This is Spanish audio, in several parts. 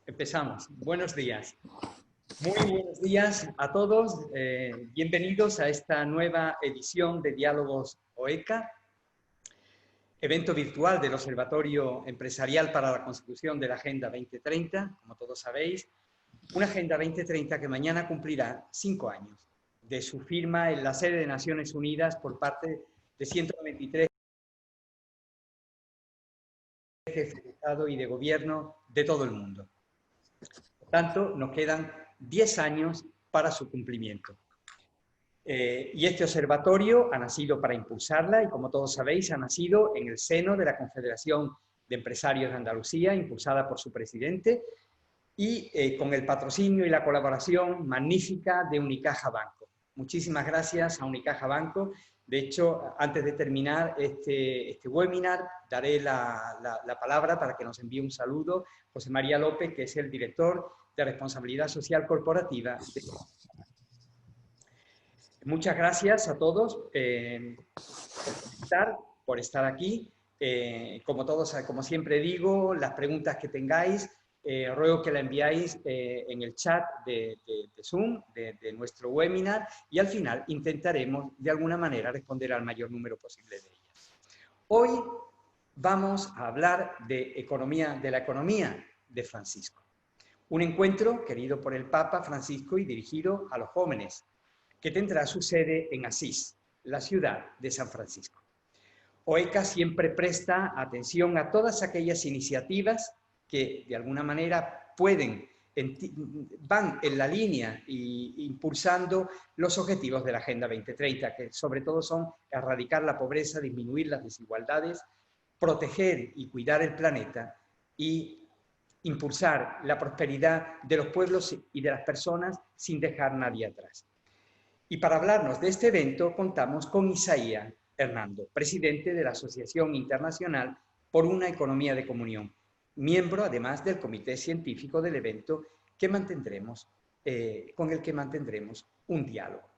Empezamos. Buenos días. Muy buenos días a todos. Bienvenidos a esta nueva edición de Diálogos OECA, evento virtual del Observatorio Empresarial para la Consecución de la Agenda 2030, como todos sabéis. Una Agenda 2030 que mañana cumplirá 5 años de su firma en la sede de Naciones Unidas por parte de 193 jefes de Estado y de Gobierno de todo el mundo. Por tanto, nos quedan 10 años para su cumplimiento. Y este observatorio ha nacido para impulsarla y, como todos sabéis, ha nacido en el seno de la Confederación de Empresarios de Andalucía, impulsada por su presidente, y con el patrocinio y la colaboración magnífica de Unicaja Banco. Muchísimas gracias a Unicaja Banco. De hecho, antes de terminar este webinar, daré la palabra para que nos envíe un saludo José María López, que es el director de Responsabilidad Social Corporativa. Muchas gracias a todos por estar aquí. Como siempre digo, las preguntas que tengáis, ruego que la enviáis en el chat de Zoom, de nuestro webinar, y al final intentaremos de alguna manera responder al mayor número posible de ellas. Hoy vamos a hablar de la economía de Francisco. Un encuentro querido por el Papa Francisco y dirigido a los jóvenes, que tendrá su sede en Asís, la ciudad de San Francisco. OECA siempre presta atención a todas aquellas iniciativas que de alguna manera van en la línea e impulsando los objetivos de la Agenda 2030, que sobre todo son erradicar la pobreza, disminuir las desigualdades, proteger y cuidar el planeta y impulsar la prosperidad de los pueblos y de las personas sin dejar a nadie atrás. Y para hablarnos de este evento contamos con Isaías Hernando, presidente de la Asociación Internacional por una Economía de Comunión, miembro además del comité científico del evento con el que mantendremos un diálogo.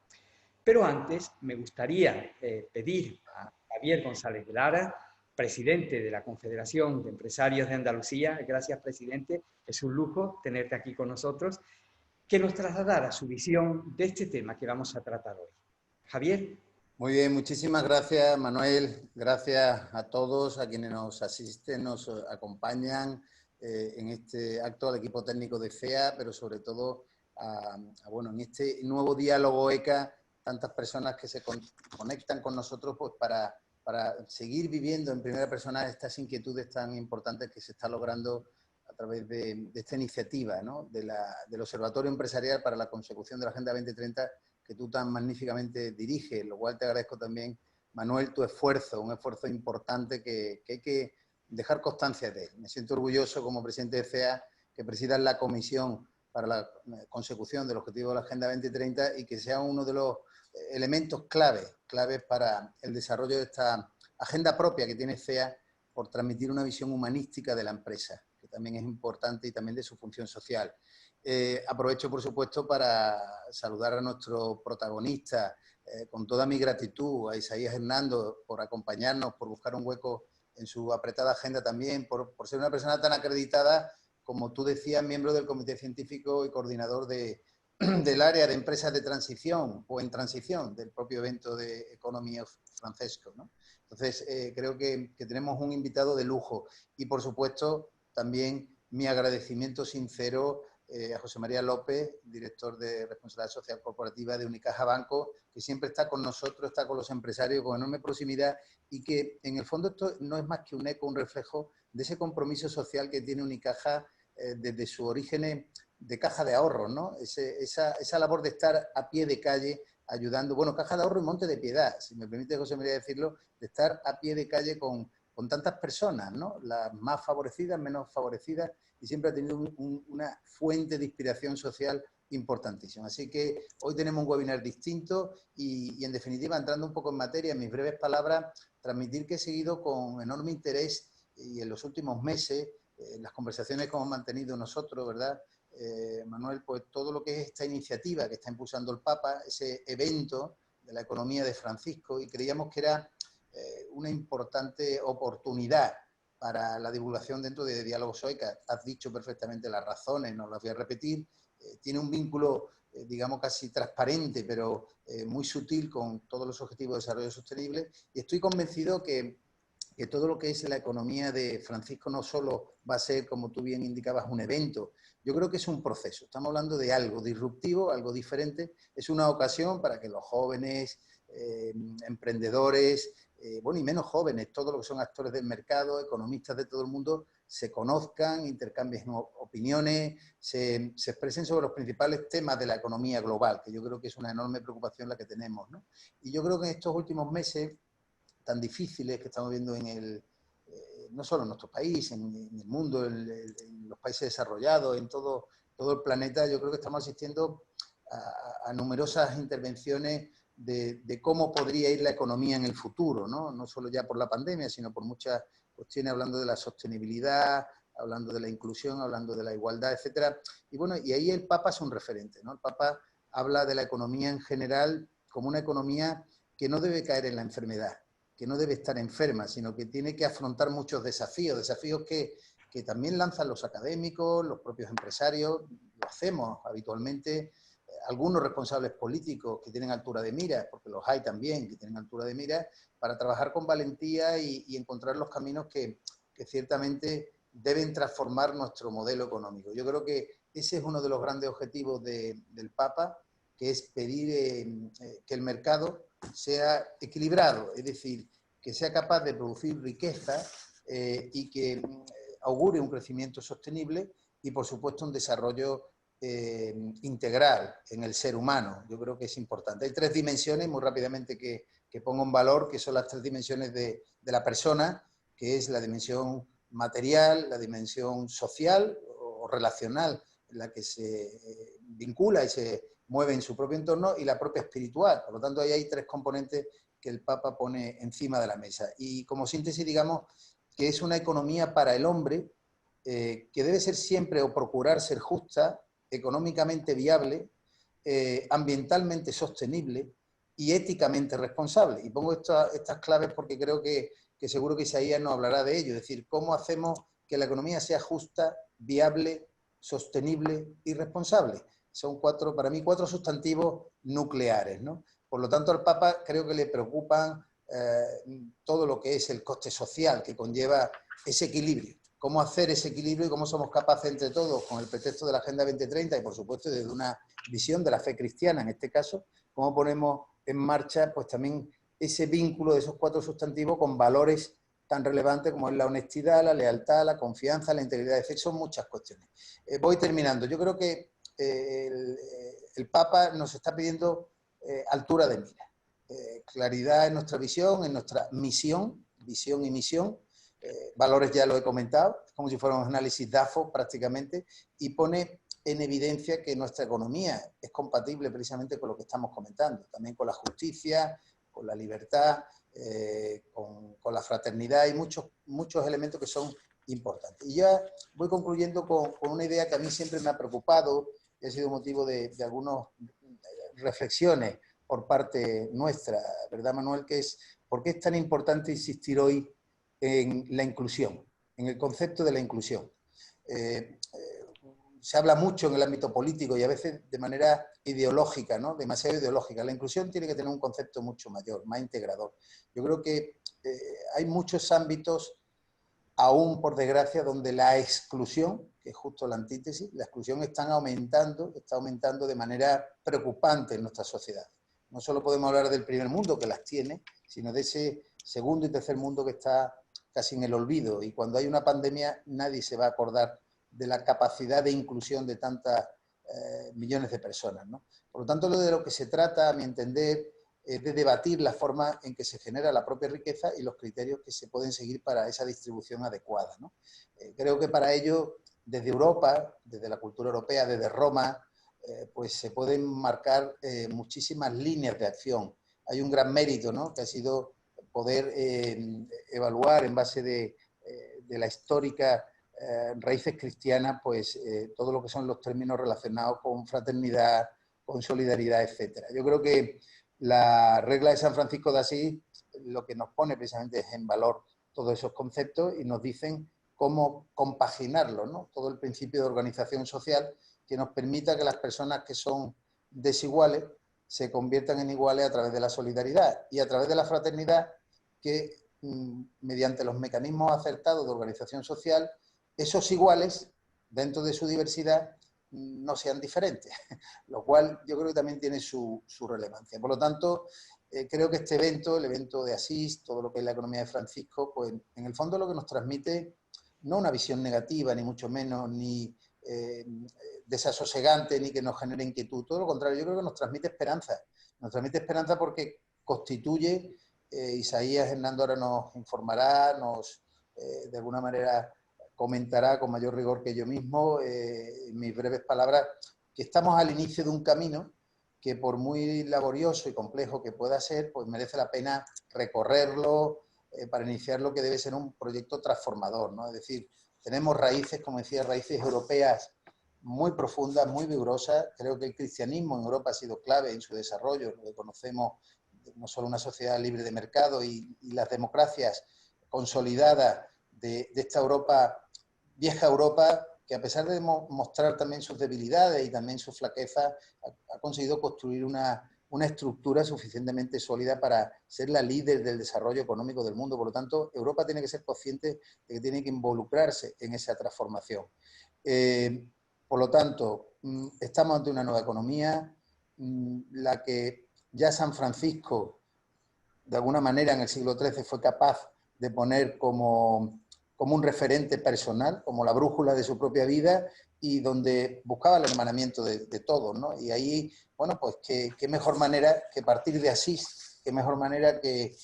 Pero antes me gustaría pedir a Javier González de Lara, presidente de la Confederación de Empresarios de Andalucía, gracias presidente, es un lujo tenerte aquí con nosotros, que nos trasladara su visión de este tema que vamos a tratar hoy. Javier. Muy bien, muchísimas gracias, Manuel. Gracias a todos, a quienes nos asisten, nos acompañan en este acto, al equipo técnico de FEA, pero sobre todo en este nuevo diálogo ECA, tantas personas que se conectan con nosotros pues, para seguir viviendo en primera persona estas inquietudes tan importantes que se está logrando a través de esta iniciativa, ¿no? del Observatorio Empresarial para la Consecución de la Agenda 2030, que tú tan magníficamente diriges, lo cual te agradezco también, Manuel, tu esfuerzo, un esfuerzo importante que hay que dejar constancia de él. Me siento orgulloso como presidente de FEA que presidas la Comisión para la Consecución del Objetivo de la Agenda 2030 y que sea uno de los elementos claves para el desarrollo de esta agenda propia que tiene FEA por transmitir una visión humanística de la empresa, que también es importante, y también de su función social. Aprovecho, por supuesto, para saludar a nuestro protagonista, con toda mi gratitud a Isaías Hernando por acompañarnos, por buscar un hueco en su apretada agenda también, por ser una persona tan acreditada, como tú decías, miembro del Comité Científico y coordinador del área de empresas de transición o en transición del propio evento de Economy of Francesco, ¿no? Entonces, creo que tenemos un invitado de lujo y, por supuesto, también mi agradecimiento sincero a José María López, director de Responsabilidad Social Corporativa de Unicaja Banco, que siempre está con nosotros, está con los empresarios con enorme proximidad y que, en el fondo, esto no es más que un eco, un reflejo de ese compromiso social que tiene Unicaja desde sus orígenes de caja de ahorros, ¿no? Esa labor de estar a pie de calle ayudando, bueno, Caja de Ahorro y Monte de Piedad, si me permite José María decirlo, de estar a pie de calle con tantas personas, ¿no? Las más favorecidas, menos favorecidas, y siempre ha tenido una fuente de inspiración social importantísima. Así que hoy tenemos un webinar distinto y en definitiva, entrando un poco en materia, en mis breves palabras, transmitir que he seguido con enorme interés y en los últimos meses, las conversaciones que hemos mantenido nosotros, ¿verdad? Manuel, pues todo lo que es esta iniciativa que está impulsando el Papa, ese evento de la economía de Francisco, y creíamos que era una importante oportunidad para la divulgación dentro de Diálogos Hoy, que has dicho perfectamente las razones, no las voy a repetir. Tiene un vínculo, digamos, casi transparente, pero muy sutil con todos los objetivos de desarrollo sostenible, y estoy convencido que todo lo que es la economía de Francisco no solo va a ser, como tú bien indicabas, un evento. Yo creo que es un proceso. Estamos hablando de algo disruptivo, algo diferente. Es una ocasión para que los jóvenes, emprendedores, bueno, y menos jóvenes, todos los que son actores del mercado, economistas de todo el mundo, se conozcan, intercambien opiniones, se expresen sobre los principales temas de la economía global, que yo creo que es una enorme preocupación la que tenemos, ¿no? Y yo creo que en estos últimos meses tan difíciles que estamos viendo no solo en nuestro país, en el mundo, en los países desarrollados, en todo el planeta, yo creo que estamos asistiendo a numerosas intervenciones de cómo podría ir la economía en el futuro, ¿no? No solo ya por la pandemia, sino por muchas cuestiones, hablando de la sostenibilidad, hablando de la inclusión, hablando de la igualdad, etcétera. Y bueno, y ahí el Papa es un referente, ¿no? El Papa habla de la economía en general como una economía que no debe caer en la enfermedad, que no debe estar enferma, sino que tiene que afrontar muchos desafíos, desafíos que también lanzan los académicos, los propios empresarios, lo hacemos habitualmente, algunos responsables políticos que tienen altura de miras, porque los hay también que tienen altura de miras, para trabajar con valentía y encontrar los caminos que ciertamente deben transformar nuestro modelo económico. Yo creo que ese es uno de los grandes objetivos del Papa, que es pedir que el mercado sea equilibrado, es decir, que sea capaz de producir riqueza y que augure un crecimiento sostenible y, por supuesto, un desarrollo integral en el ser humano. Yo creo que es importante. Hay tres dimensiones, muy rápidamente, que pongo en valor, que son las tres dimensiones de la persona, que es la dimensión material, la dimensión social o relacional, en la que se vincula y se mueve en su propio entorno, y la propia espiritual. Por lo tanto, ahí hay tres componentes que el Papa pone encima de la mesa. Y como síntesis, digamos que es una economía para el hombre que debe ser siempre o procurar ser justa, económicamente viable, ambientalmente sostenible y éticamente responsable. Y pongo estas claves porque creo que seguro que Isaías nos hablará de ello, es decir, cómo hacemos que la economía sea justa, viable, sostenible y responsable. Son para mí, cuatro sustantivos nucleares, ¿no? Por lo tanto, al Papa creo que le preocupan todo lo que es el coste social que conlleva ese equilibrio. Cómo hacer ese equilibrio y cómo somos capaces entre todos, con el pretexto de la Agenda 2030 y, por supuesto, desde una visión de la fe cristiana, en este caso, cómo ponemos en marcha pues también ese vínculo de esos cuatro sustantivos con valores tan relevantes como es la honestidad, la lealtad, la confianza, la integridad. Es decir, son muchas cuestiones. Voy terminando. Yo creo que el Papa nos está pidiendo altura de mira, claridad en nuestra visión, en nuestra visión y misión. Valores ya lo he comentado, como si fuera un análisis DAFO prácticamente, y pone en evidencia que nuestra economía es compatible precisamente con lo que estamos comentando, también con la justicia, con la libertad, con la fraternidad y muchos elementos que son importantes. Y ya voy concluyendo con una idea que a mí siempre me ha preocupado y ha sido motivo de algunas reflexiones por parte nuestra, ¿verdad, Manuel? Que es, ¿por qué es tan importante insistir hoy en la inclusión, en el concepto de la inclusión? Se habla mucho en el ámbito político y a veces de manera ideológica, ¿no? Demasiado ideológica. La inclusión tiene que tener un concepto mucho mayor, más integrador. Yo creo que hay muchos ámbitos, aún por desgracia, donde la exclusión, que es justo la antítesis, la exclusión está aumentando de manera preocupante en nuestra sociedad. No solo podemos hablar del primer mundo, que las tiene, sino de ese segundo y tercer mundo que está casi en el olvido. Y cuando hay una pandemia, nadie se va a acordar de la capacidad de inclusión de tantas millones de personas, ¿no? Por lo tanto, de lo que se trata, a mi entender, es de debatir la forma en que se genera la propia riqueza y los criterios que se pueden seguir para esa distribución adecuada, ¿no? Creo que para ello, desde Europa, desde la cultura europea, desde Roma, pues se pueden marcar muchísimas líneas de acción. Hay un gran mérito, ¿no?, que ha sido poder evaluar en base de la histórica raíces cristianas, pues todo lo que son los términos relacionados con fraternidad, con solidaridad, etcétera. Yo creo que la regla de San Francisco de Asís lo que nos pone precisamente es en valor todos esos conceptos y nos dicen cómo compaginarlo, ¿no? Todo el principio de organización social que nos permita que las personas que son desiguales se conviertan en iguales a través de la solidaridad y a través de la fraternidad, que mediante los mecanismos acertados de organización social, esos iguales, dentro de su diversidad, no sean diferentes, lo cual yo creo que también tiene su relevancia. Por lo tanto, creo que este evento, el evento de Asís, todo lo que es la economía de Francisco, pues en el fondo lo que nos transmite no una visión negativa, ni mucho menos, ni desasosegante, ni que nos genere inquietud, todo lo contrario, yo creo que nos transmite esperanza porque constituye, Isaías Hernando ahora nos informará, de alguna manera comentará con mayor rigor que yo mismo, en mis breves palabras, que estamos al inicio de un camino que por muy laborioso y complejo que pueda ser, pues merece la pena recorrerlo para iniciar lo que debe ser un proyecto transformador, ¿no? Es decir, tenemos raíces, como decía, raíces europeas muy profundas, muy vigorosas. Creo que el cristianismo en Europa ha sido clave en su desarrollo, lo que conocemos no solo una sociedad libre de mercado y las democracias consolidadas de esta Europa, vieja Europa, que a pesar de mostrar también sus debilidades y también sus flaquezas, ha conseguido construir una estructura suficientemente sólida para ser la líder del desarrollo económico del mundo. Por lo tanto, Europa tiene que ser consciente de que tiene que involucrarse en esa transformación. Por lo tanto, estamos ante una nueva economía, la que ya San Francisco, de alguna manera en el siglo XIII, fue capaz de poner como un referente personal, como la brújula de su propia vida, y donde buscaba el hermanamiento de todos, ¿no? Y ahí, bueno, pues qué mejor manera que partir de Asís, qué mejor manera que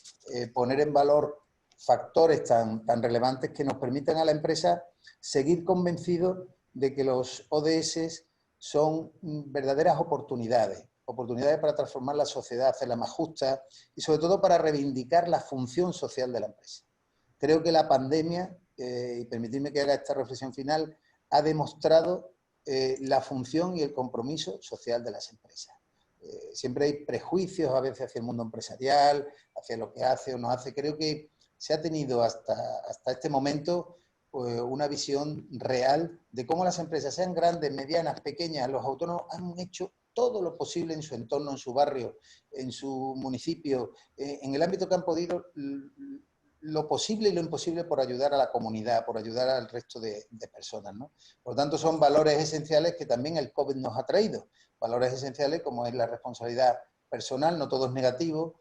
poner en valor factores tan relevantes que nos permitan a la empresa seguir convencidos de que los ODS son verdaderas oportunidades para transformar la sociedad, hacerla más justa y sobre todo para reivindicar la función social de la empresa. Creo que la pandemia, y permitidme que haga esta reflexión final, ha demostrado la función y el compromiso social de las empresas. Siempre hay prejuicios a veces hacia el mundo empresarial, hacia lo que hace o no hace. Creo que se ha tenido hasta este momento una visión real de cómo las empresas, sean grandes, medianas, pequeñas, los autónomos han hecho todo lo posible en su entorno, en su barrio, en su municipio, en el ámbito que han podido, lo posible y lo imposible por ayudar a la comunidad, por ayudar al resto de personas, ¿no? Por lo tanto, son valores esenciales que también el COVID nos ha traído. Valores esenciales como es la responsabilidad personal, no todo es negativo,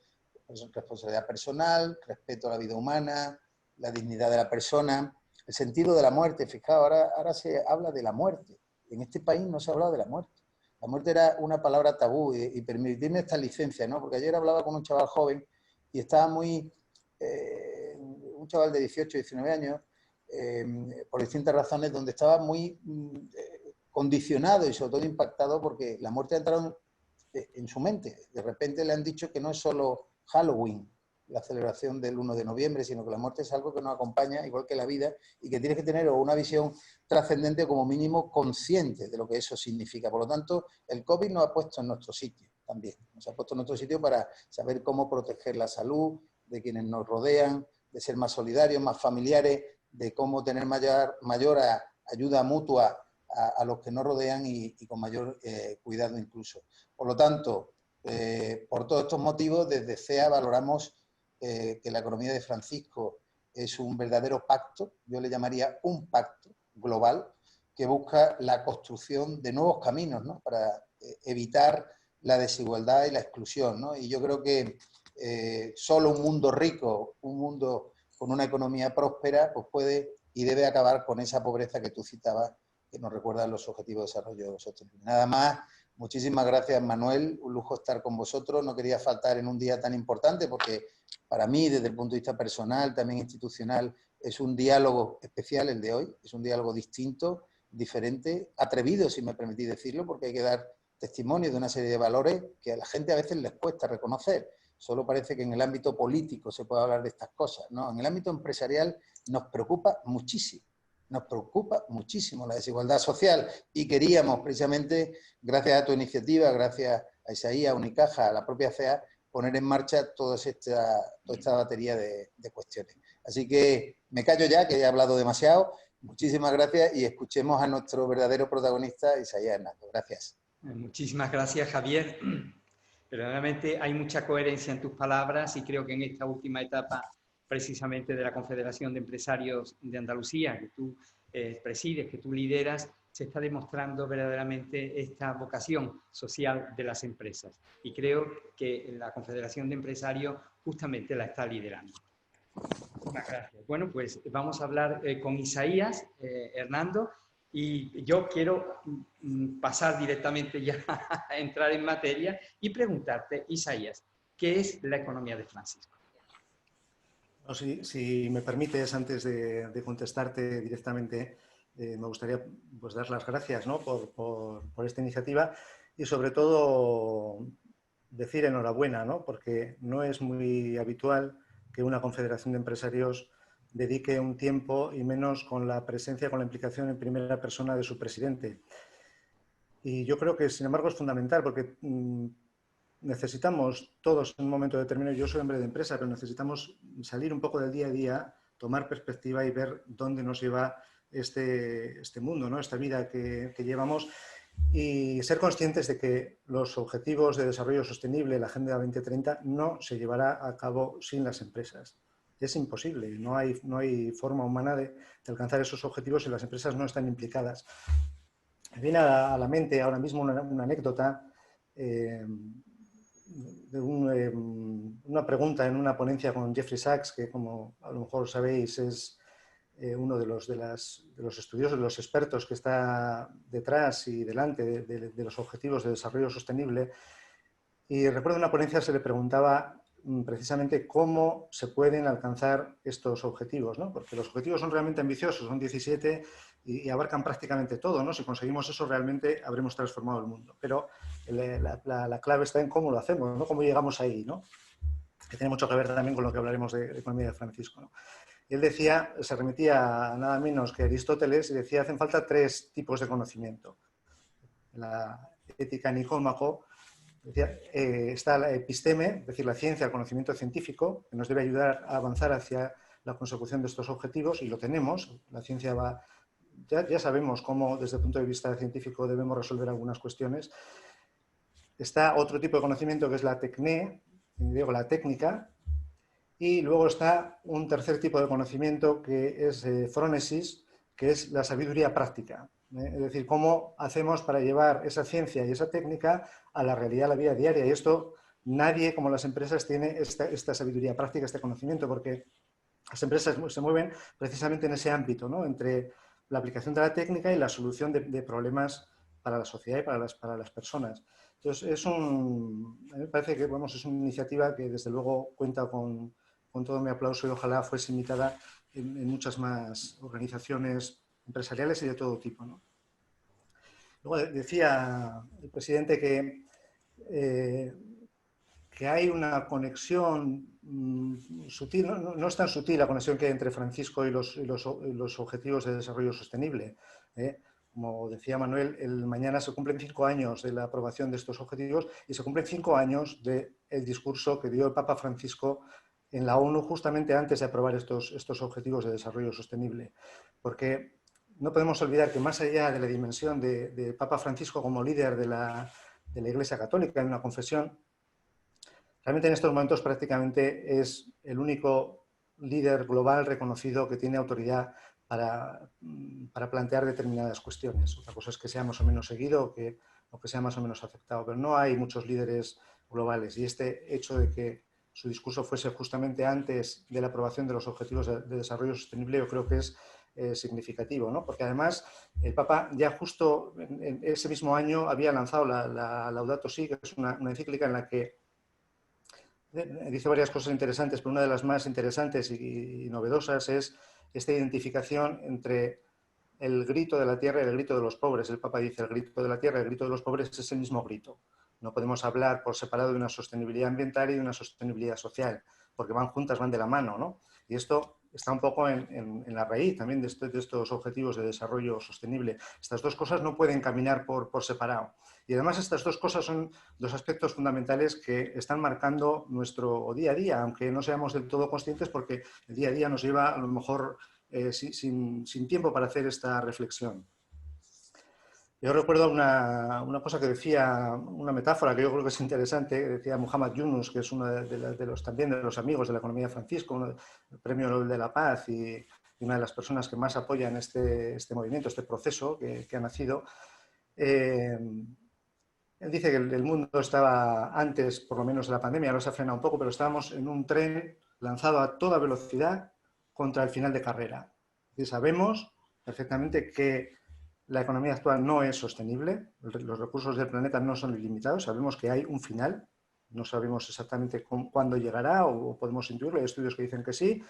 responsabilidad personal, respeto a la vida humana, la dignidad de la persona, el sentido de la muerte. Fijaos, ahora se habla de la muerte. En este país no se ha hablado de la muerte. La muerte era una palabra tabú y permitirme esta licencia, ¿no? Porque ayer hablaba con un chaval joven y estaba muy... un chaval de 18, 19 años, por distintas razones, donde estaba muy condicionado y sobre todo impactado porque la muerte ha entrado en su mente. De repente le han dicho que no es solo Halloween, la celebración del 1 de noviembre, sino que la muerte es algo que nos acompaña, igual que la vida, y que tienes que tener una visión trascendente, como mínimo consciente de lo que eso significa. Por lo tanto, el COVID nos ha puesto en nuestro sitio también. Nos ha puesto en nuestro sitio para saber cómo proteger la salud de quienes nos rodean, de ser más solidarios, más familiares, de cómo tener mayor ayuda mutua a los que nos rodean y con mayor cuidado incluso. Por lo tanto, por todos estos motivos, desde CEA valoramos que la economía de Francisco es un verdadero pacto, yo le llamaría un pacto global, que busca la construcción de nuevos caminos, ¿no? Para evitar la desigualdad y la exclusión, ¿no? Y yo creo que solo un mundo rico, un mundo con una economía próspera, pues puede y debe acabar con esa pobreza que tú citabas, que nos recuerdan los Objetivos de Desarrollo Sostenible. Nada más, muchísimas gracias, Manuel, un lujo estar con vosotros, no quería faltar en un día tan importante porque para mí, desde el punto de vista personal, también institucional, es un diálogo especial el de hoy, es un diálogo distinto, diferente, atrevido, si me permitís decirlo, porque hay que dar testimonio de una serie de valores que a la gente a veces les cuesta reconocer. Solo parece que en el ámbito político se puede hablar de estas cosas, ¿no? En el ámbito empresarial nos preocupa muchísimo la desigualdad social y queríamos precisamente, gracias a tu iniciativa, gracias a Isaías, a Unicaja, a la propia CEA, poner en marcha toda esta batería de cuestiones. Así que me callo ya, que he hablado demasiado. Muchísimas gracias y escuchemos a nuestro verdadero protagonista, Isaías Hernández. Gracias. Muchísimas gracias, Javier. Verdaderamente hay mucha coherencia en tus palabras y creo que en esta última etapa, precisamente de la Confederación de Empresarios de Andalucía, que tú presides, que tú lideras, se está demostrando verdaderamente esta vocación social de las empresas. Y creo que la Confederación de Empresarios justamente la está liderando. Muchas gracias. Bueno, pues vamos a hablar con Isaías, Hernando, y yo quiero pasar directamente ya a entrar en materia y preguntarte, Isaías, ¿qué es la economía de Francisco? No, si me permites, antes de contestarte directamente, me gustaría pues, dar las gracias, ¿no? por esta iniciativa y sobre todo decir enhorabuena, ¿no? Porque no es muy habitual que una confederación de empresarios dedique un tiempo y menos con la presencia, con la implicación en primera persona de su presidente. Y yo creo que, sin embargo, es fundamental porque necesitamos todos en un momento determinado, yo soy hombre de empresa, pero necesitamos salir un poco del día a día, tomar perspectiva y ver dónde nos lleva este mundo, ¿no? Esta vida que llevamos y ser conscientes de que los objetivos de desarrollo sostenible, la Agenda 2030, no se llevará a cabo sin las empresas. Es imposible, no hay forma humana de alcanzar esos objetivos si las empresas no están implicadas. Me viene a la mente ahora mismo una anécdota de una pregunta en una ponencia con Jeffrey Sachs, que como a lo mejor sabéis es uno de los estudiosos, de los expertos que está detrás y delante de los objetivos de desarrollo sostenible. Y recuerdo en una ponencia se le preguntaba precisamente cómo se pueden alcanzar estos objetivos, ¿no? Porque los objetivos son realmente ambiciosos, son 17 y abarcan prácticamente todo, ¿no? Si conseguimos eso realmente habremos transformado el mundo. Pero la clave está en cómo lo hacemos, ¿no? Cómo llegamos ahí, ¿no? Que tiene mucho que ver también con lo que hablaremos de economía de Francisco, ¿no? Y él decía, se remitía a nada menos que Aristóteles y decía, hacen falta 3 tipos de conocimiento. La ética Nicómaco decía, está la episteme, es decir, la ciencia, el conocimiento científico, que nos debe ayudar a avanzar hacia la consecución de estos objetivos, y lo tenemos. La ciencia va, ya sabemos cómo, desde el punto de vista científico, debemos resolver algunas cuestiones. Está otro tipo de conocimiento que es la tecné, digo, la técnica, y luego está un tercer tipo de conocimiento que es frónesis, que es la sabiduría práctica. Es decir, cómo hacemos para llevar esa ciencia y esa técnica a la realidad, a la vida diaria. Y esto, nadie como las empresas tiene esta sabiduría práctica, este conocimiento, porque las empresas se mueven precisamente en ese ámbito, ¿no? Entre la aplicación de la técnica y la solución de problemas para la sociedad y para las personas. Entonces, a mí me parece que bueno, es una iniciativa que desde luego cuenta con todo mi aplauso y ojalá fuese imitada en muchas más organizaciones empresariales y de todo tipo, ¿no? Luego decía el presidente que hay una conexión sutil, no es tan sutil la conexión que hay entre Francisco y los objetivos de desarrollo sostenible. Como decía Manuel, mañana se cumplen 5 años de la aprobación de estos objetivos y se cumplen 5 años del discurso que dio el Papa Francisco en la ONU justamente antes de aprobar estos objetivos de desarrollo sostenible. Porque no podemos olvidar que más allá de la dimensión de Papa Francisco como líder de la Iglesia Católica en una confesión, realmente en estos momentos prácticamente es el único líder global reconocido que tiene autoridad para plantear determinadas cuestiones. Otra cosa es que sea más o menos seguido o que sea más o menos aceptado, pero no hay muchos líderes globales y este hecho de que su discurso fuese justamente antes de la aprobación de los Objetivos de Desarrollo Sostenible yo creo que es significativo, ¿no? Porque además el Papa ya justo en ese mismo año había lanzado la Laudato Si, que es una encíclica en la que dice varias cosas interesantes, pero una de las más interesantes y novedosas es esta identificación entre el grito de la tierra y el grito de los pobres. El Papa dice el grito de la tierra y el grito de los pobres es el mismo grito. No podemos hablar por separado de una sostenibilidad ambiental y de una sostenibilidad social, porque van juntas, van de la mano, ¿no? Y esto está un poco en la raíz también de estos objetivos de desarrollo sostenible. Estas dos cosas no pueden caminar por separado. Y además estas dos cosas son dos aspectos fundamentales que están marcando nuestro día a día, aunque no seamos del todo conscientes, porque el día a día nos lleva a lo mejor sin tiempo para hacer esta reflexión. Yo recuerdo una cosa que decía, una metáfora que yo creo que es interesante, que decía Muhammad Yunus, que es uno también de los amigos de la economía de Francisco, el Premio Nobel de la Paz y una de las personas que más apoyan este movimiento, este proceso que ha nacido. Él dice que el mundo estaba antes, por lo menos de la pandemia, ahora se ha frenado un poco, pero estábamos en un tren lanzado a toda velocidad contra el final de carrera. Y sabemos perfectamente que la economía actual no es sostenible, los recursos del planeta no son ilimitados, sabemos que hay un final, no sabemos exactamente cuándo llegará o podemos intuirlo, hay estudios que dicen que sí,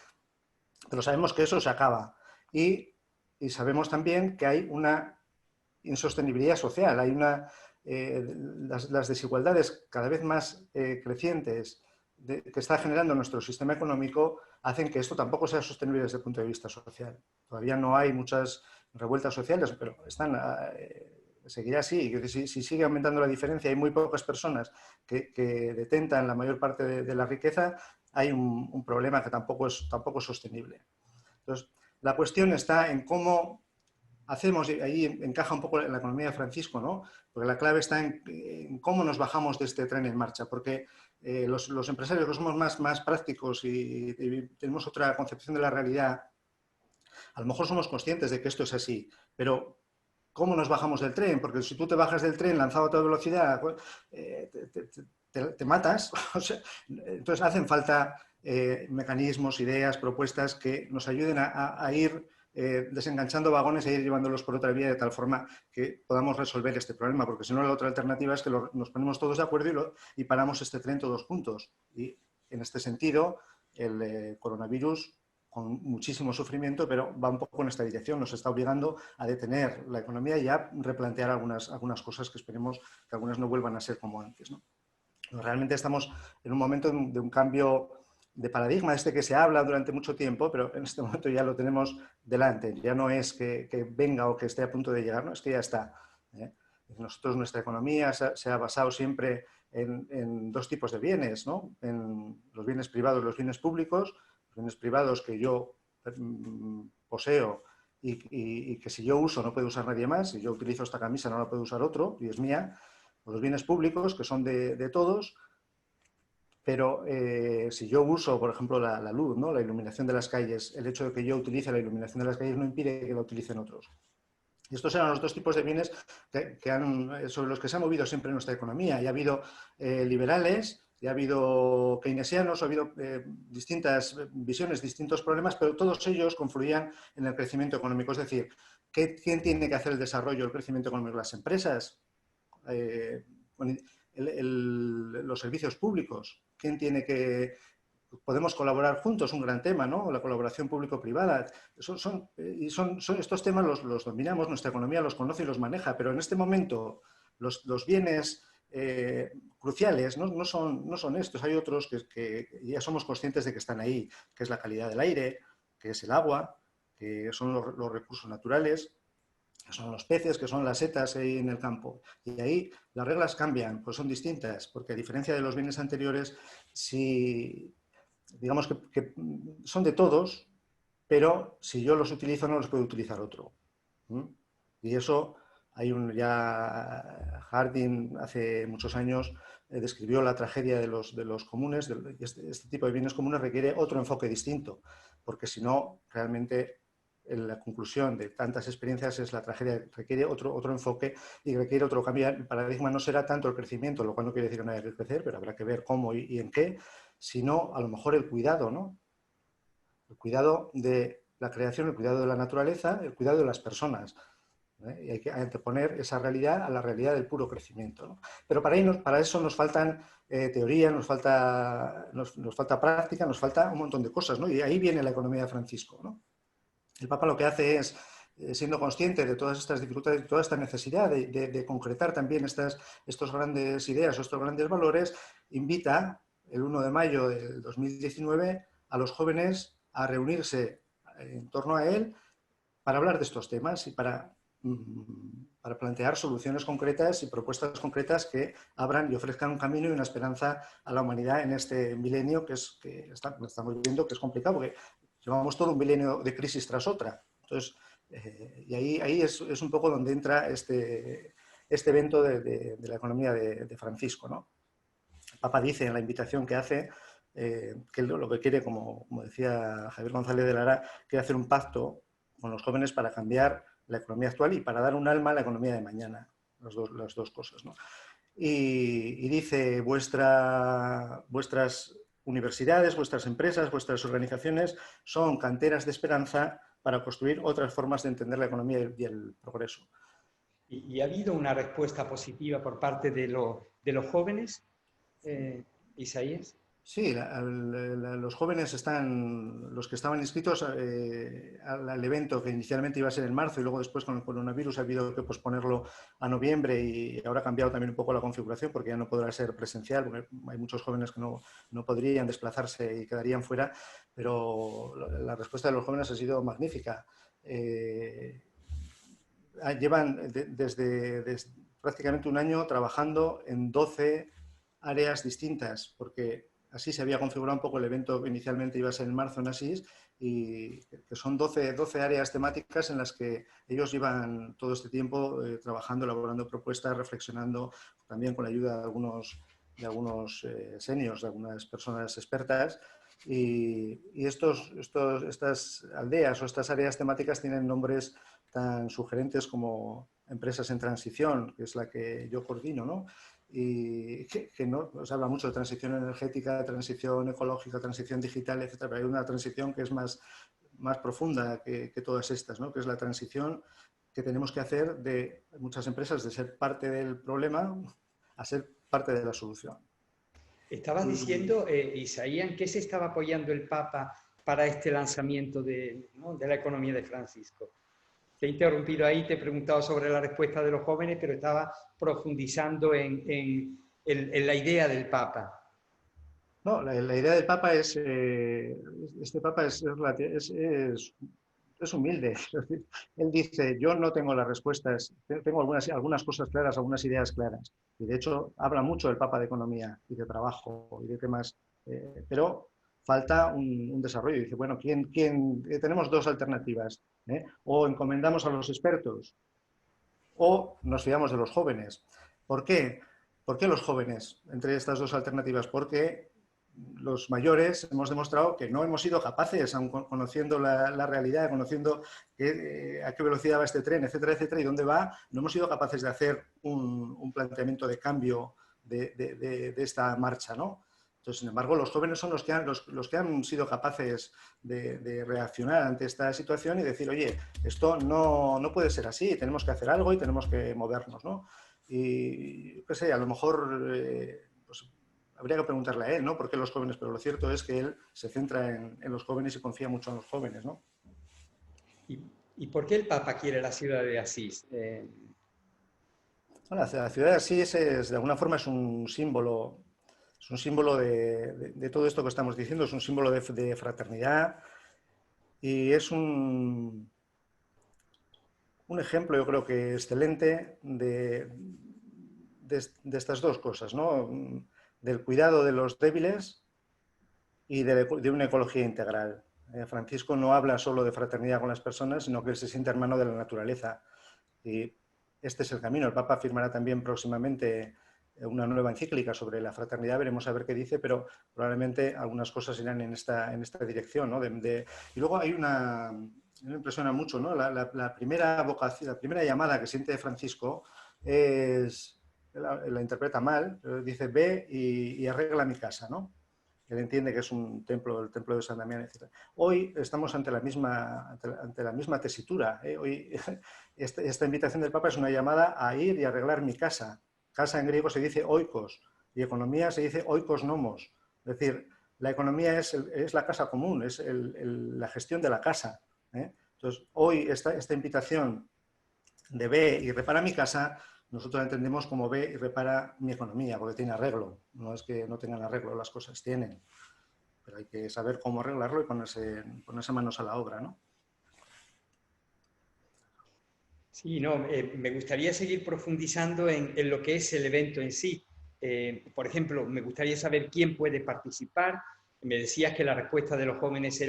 pero sabemos que eso se acaba. Y sabemos también que hay una insostenibilidad social, hay las desigualdades cada vez más crecientes que está generando nuestro sistema económico hacen que esto tampoco sea sostenible desde el punto de vista social. Todavía no hay muchas revueltas sociales, pero seguirá así. Si sigue aumentando la diferencia, hay muy pocas personas que detentan la mayor parte de la riqueza, hay un problema que tampoco es sostenible. Entonces, la cuestión está en cómo hacemos, y ahí encaja un poco en la economía de Francisco, ¿no? Porque la clave está en cómo nos bajamos de este tren en marcha, porque los empresarios que somos más prácticos y tenemos otra concepción de la realidad, a lo mejor somos conscientes de que esto es así, pero ¿cómo nos bajamos del tren? Porque si tú te bajas del tren lanzado a toda velocidad, te matas. O sea, entonces hacen falta mecanismos, ideas, propuestas que nos ayuden a ir desenganchando vagones e ir llevándolos por otra vía de tal forma que podamos resolver este problema, porque si no la otra alternativa es que nos ponemos todos de acuerdo y paramos este tren todos juntos. Y en este sentido, el coronavirus, con muchísimo sufrimiento, pero va un poco en esta dirección, nos está obligando a detener la economía y a replantear algunas cosas que esperemos que algunas no vuelvan a ser como antes, ¿no? Realmente estamos en un momento de un cambio de paradigma, que se habla durante mucho tiempo, pero en este momento ya lo tenemos delante. Ya no es que venga o que esté a punto de llegar, no, es que ya está. Nosotros, nuestra economía se ha basado siempre en dos tipos de bienes, ¿no? En los bienes privados y los bienes públicos. Los bienes privados que yo poseo y que si yo uso no puede usar nadie más, si yo utilizo esta camisa no la puede usar otro y es mía. O los bienes públicos, que son de todos, pero si yo uso, por ejemplo, la luz, ¿no? La iluminación de las calles, el hecho de que yo utilice la iluminación de las calles no impide que la utilicen otros. Y estos eran los dos tipos de bienes sobre los que se ha movido siempre nuestra economía. Y ha habido liberales, y ha habido keynesianos, ha habido distintas visiones, distintos problemas, pero todos ellos confluían en el crecimiento económico. Es decir, ¿quién tiene que hacer el desarrollo, el crecimiento económico? ¿Las empresas? Los servicios públicos. ¿Quién tiene que...? Podemos colaborar juntos, un gran tema, ¿no? La colaboración público-privada. Estos temas los dominamos, nuestra economía los conoce y los maneja, pero en este momento los bienes cruciales no son estos. Hay otros que ya somos conscientes de que están ahí, que es la calidad del aire, que es el agua, que son los recursos naturales, que son los peces, que son las setas ahí en el campo. Y ahí las reglas cambian, pues son distintas, porque a diferencia de los bienes anteriores, si digamos que son de todos, pero si yo los utilizo no los puede utilizar otro. Y eso, ya Harding hace muchos años describió la tragedia de los comunes. Este tipo de bienes comunes requiere otro enfoque distinto, porque si no, realmente la conclusión de tantas experiencias es la tragedia, requiere otro enfoque y requiere otro cambio. El paradigma no será tanto el crecimiento, lo cual no quiere decir que no haya que crecer, pero habrá que ver cómo y en qué, sino a lo mejor el cuidado, ¿no? El cuidado de la creación, el cuidado de la naturaleza, el cuidado de las personas. Y hay que anteponer esa realidad a la realidad del puro crecimiento, ¿no? Pero para eso nos faltan teoría, nos falta práctica, nos falta un montón de cosas, ¿no? Y ahí viene la economía de Francisco, ¿no? El Papa lo que hace es, siendo consciente de todas estas dificultades, de toda esta necesidad de concretar también estas grandes ideas o estos grandes valores, invita el 1 de mayo del 2019 a los jóvenes a reunirse en torno a él para hablar de estos temas y para plantear soluciones concretas y propuestas concretas que abran y ofrezcan un camino y una esperanza a la humanidad en este milenio estamos viendo que es complicado, porque llevamos todo un milenio de crisis tras otra. Entonces, y ahí es un poco donde entra este evento de la economía de Francisco, ¿no? El Papa dice en la invitación que hace que lo que quiere, como decía Javier González de Lara, quiere hacer un pacto con los jóvenes para cambiar la economía actual y para dar un alma a la economía de mañana, las dos cosas, ¿no? Y dice, vuestras universidades, vuestras empresas, vuestras organizaciones son canteras de esperanza para construir otras formas de entender la economía y el progreso. ¿Y ha habido una respuesta positiva por parte de los jóvenes, Isaías? Sí, los jóvenes los que estaban inscritos al evento que inicialmente iba a ser en marzo y luego después con el coronavirus ha habido que posponerlo a noviembre y ahora ha cambiado también un poco la configuración porque ya no podrá ser presencial, porque hay muchos jóvenes que no podrían desplazarse y quedarían fuera, pero la respuesta de los jóvenes ha sido magnífica. Llevan desde prácticamente un año trabajando en 12 áreas distintas, porque así se había configurado un poco el evento que inicialmente iba a ser en marzo en Asís, y que son 12 áreas temáticas en las que ellos llevan todo este tiempo trabajando, elaborando propuestas, reflexionando, también con la ayuda de algunos seniors, de algunas personas expertas. Y estas aldeas o estas áreas temáticas tienen nombres tan sugerentes como Empresas en Transición, que es la que yo coordino, ¿no? Y que no se habla mucho de transición energética, transición ecológica, transición digital, etcétera, pero hay una transición que es más profunda que todas estas, ¿no? Que es la transición que tenemos que hacer de muchas empresas de ser parte del problema a ser parte de la solución. Estabas diciendo, Isaías, ¿en qué se estaba apoyando el Papa para este lanzamiento de la economía de Francisco? Te he interrumpido ahí, te he preguntado sobre la respuesta de los jóvenes, pero estaba profundizando en la idea del Papa. No, la idea del Papa es, este Papa es humilde. Él dice, yo no tengo las respuestas, tengo algunas cosas claras, algunas ideas claras. Y de hecho habla mucho del Papa de Economía y de Trabajo y de temas, pero falta un desarrollo. Y dice, bueno, tenemos dos alternativas. O encomendamos a los expertos o nos fiamos de los jóvenes. ¿Por qué? ¿Por qué los jóvenes entre estas dos alternativas? Porque los mayores hemos demostrado que no hemos sido capaces, aun conociendo la realidad, conociendo a qué velocidad va este tren, etcétera, etcétera, y dónde va, no hemos sido capaces de hacer un planteamiento de cambio de esta marcha, ¿no? Entonces, sin embargo, los jóvenes son los que han sido capaces de reaccionar ante esta situación y decir, oye, esto no puede ser así, tenemos que hacer algo y tenemos que movernos, ¿no? Y, qué sé, a lo mejor pues, habría que preguntarle a él, ¿no? ¿Por qué los jóvenes? Pero lo cierto es que él se centra en los jóvenes y confía mucho en los jóvenes, ¿no? ¿Y por qué el Papa quiere la ciudad de Asís? Bueno, la ciudad de Asís de alguna forma es un símbolo de todo esto que estamos diciendo, es un símbolo de fraternidad y es un ejemplo, yo creo que excelente de estas dos cosas, ¿no? Del cuidado de los débiles y de una ecología integral. Francisco no habla solo de fraternidad con las personas, sino que él se siente hermano de la naturaleza. Y este es el camino. El Papa firmará también próximamente una nueva encíclica sobre la fraternidad, veremos a ver qué dice, pero probablemente algunas cosas irán en esta dirección, ¿no? Y luego hay me impresiona mucho, ¿no? La primera vocación, la primera llamada que siente Francisco la interpreta mal, dice, ve y arregla mi casa, ¿no? Él entiende que es un templo, el templo de San Damián, etc. Hoy estamos ante la misma tesitura. Hoy esta invitación del Papa es una llamada a ir y arreglar mi casa. Casa en griego se dice oikos y economía se dice oikos nomos. Es decir, la economía es la casa común, es la gestión de la casa. Entonces, hoy esta invitación de ve y repara mi casa, nosotros la entendemos como ve y repara mi economía, porque tiene arreglo. No es que no tengan arreglo, las cosas tienen. pero hay que saber cómo arreglarlo y ponerse manos a la obra, ¿no? Sí, no, me gustaría seguir profundizando en lo que es el evento en sí. Por ejemplo, me gustaría saber quién puede participar. Me decías que las respuestas de los jóvenes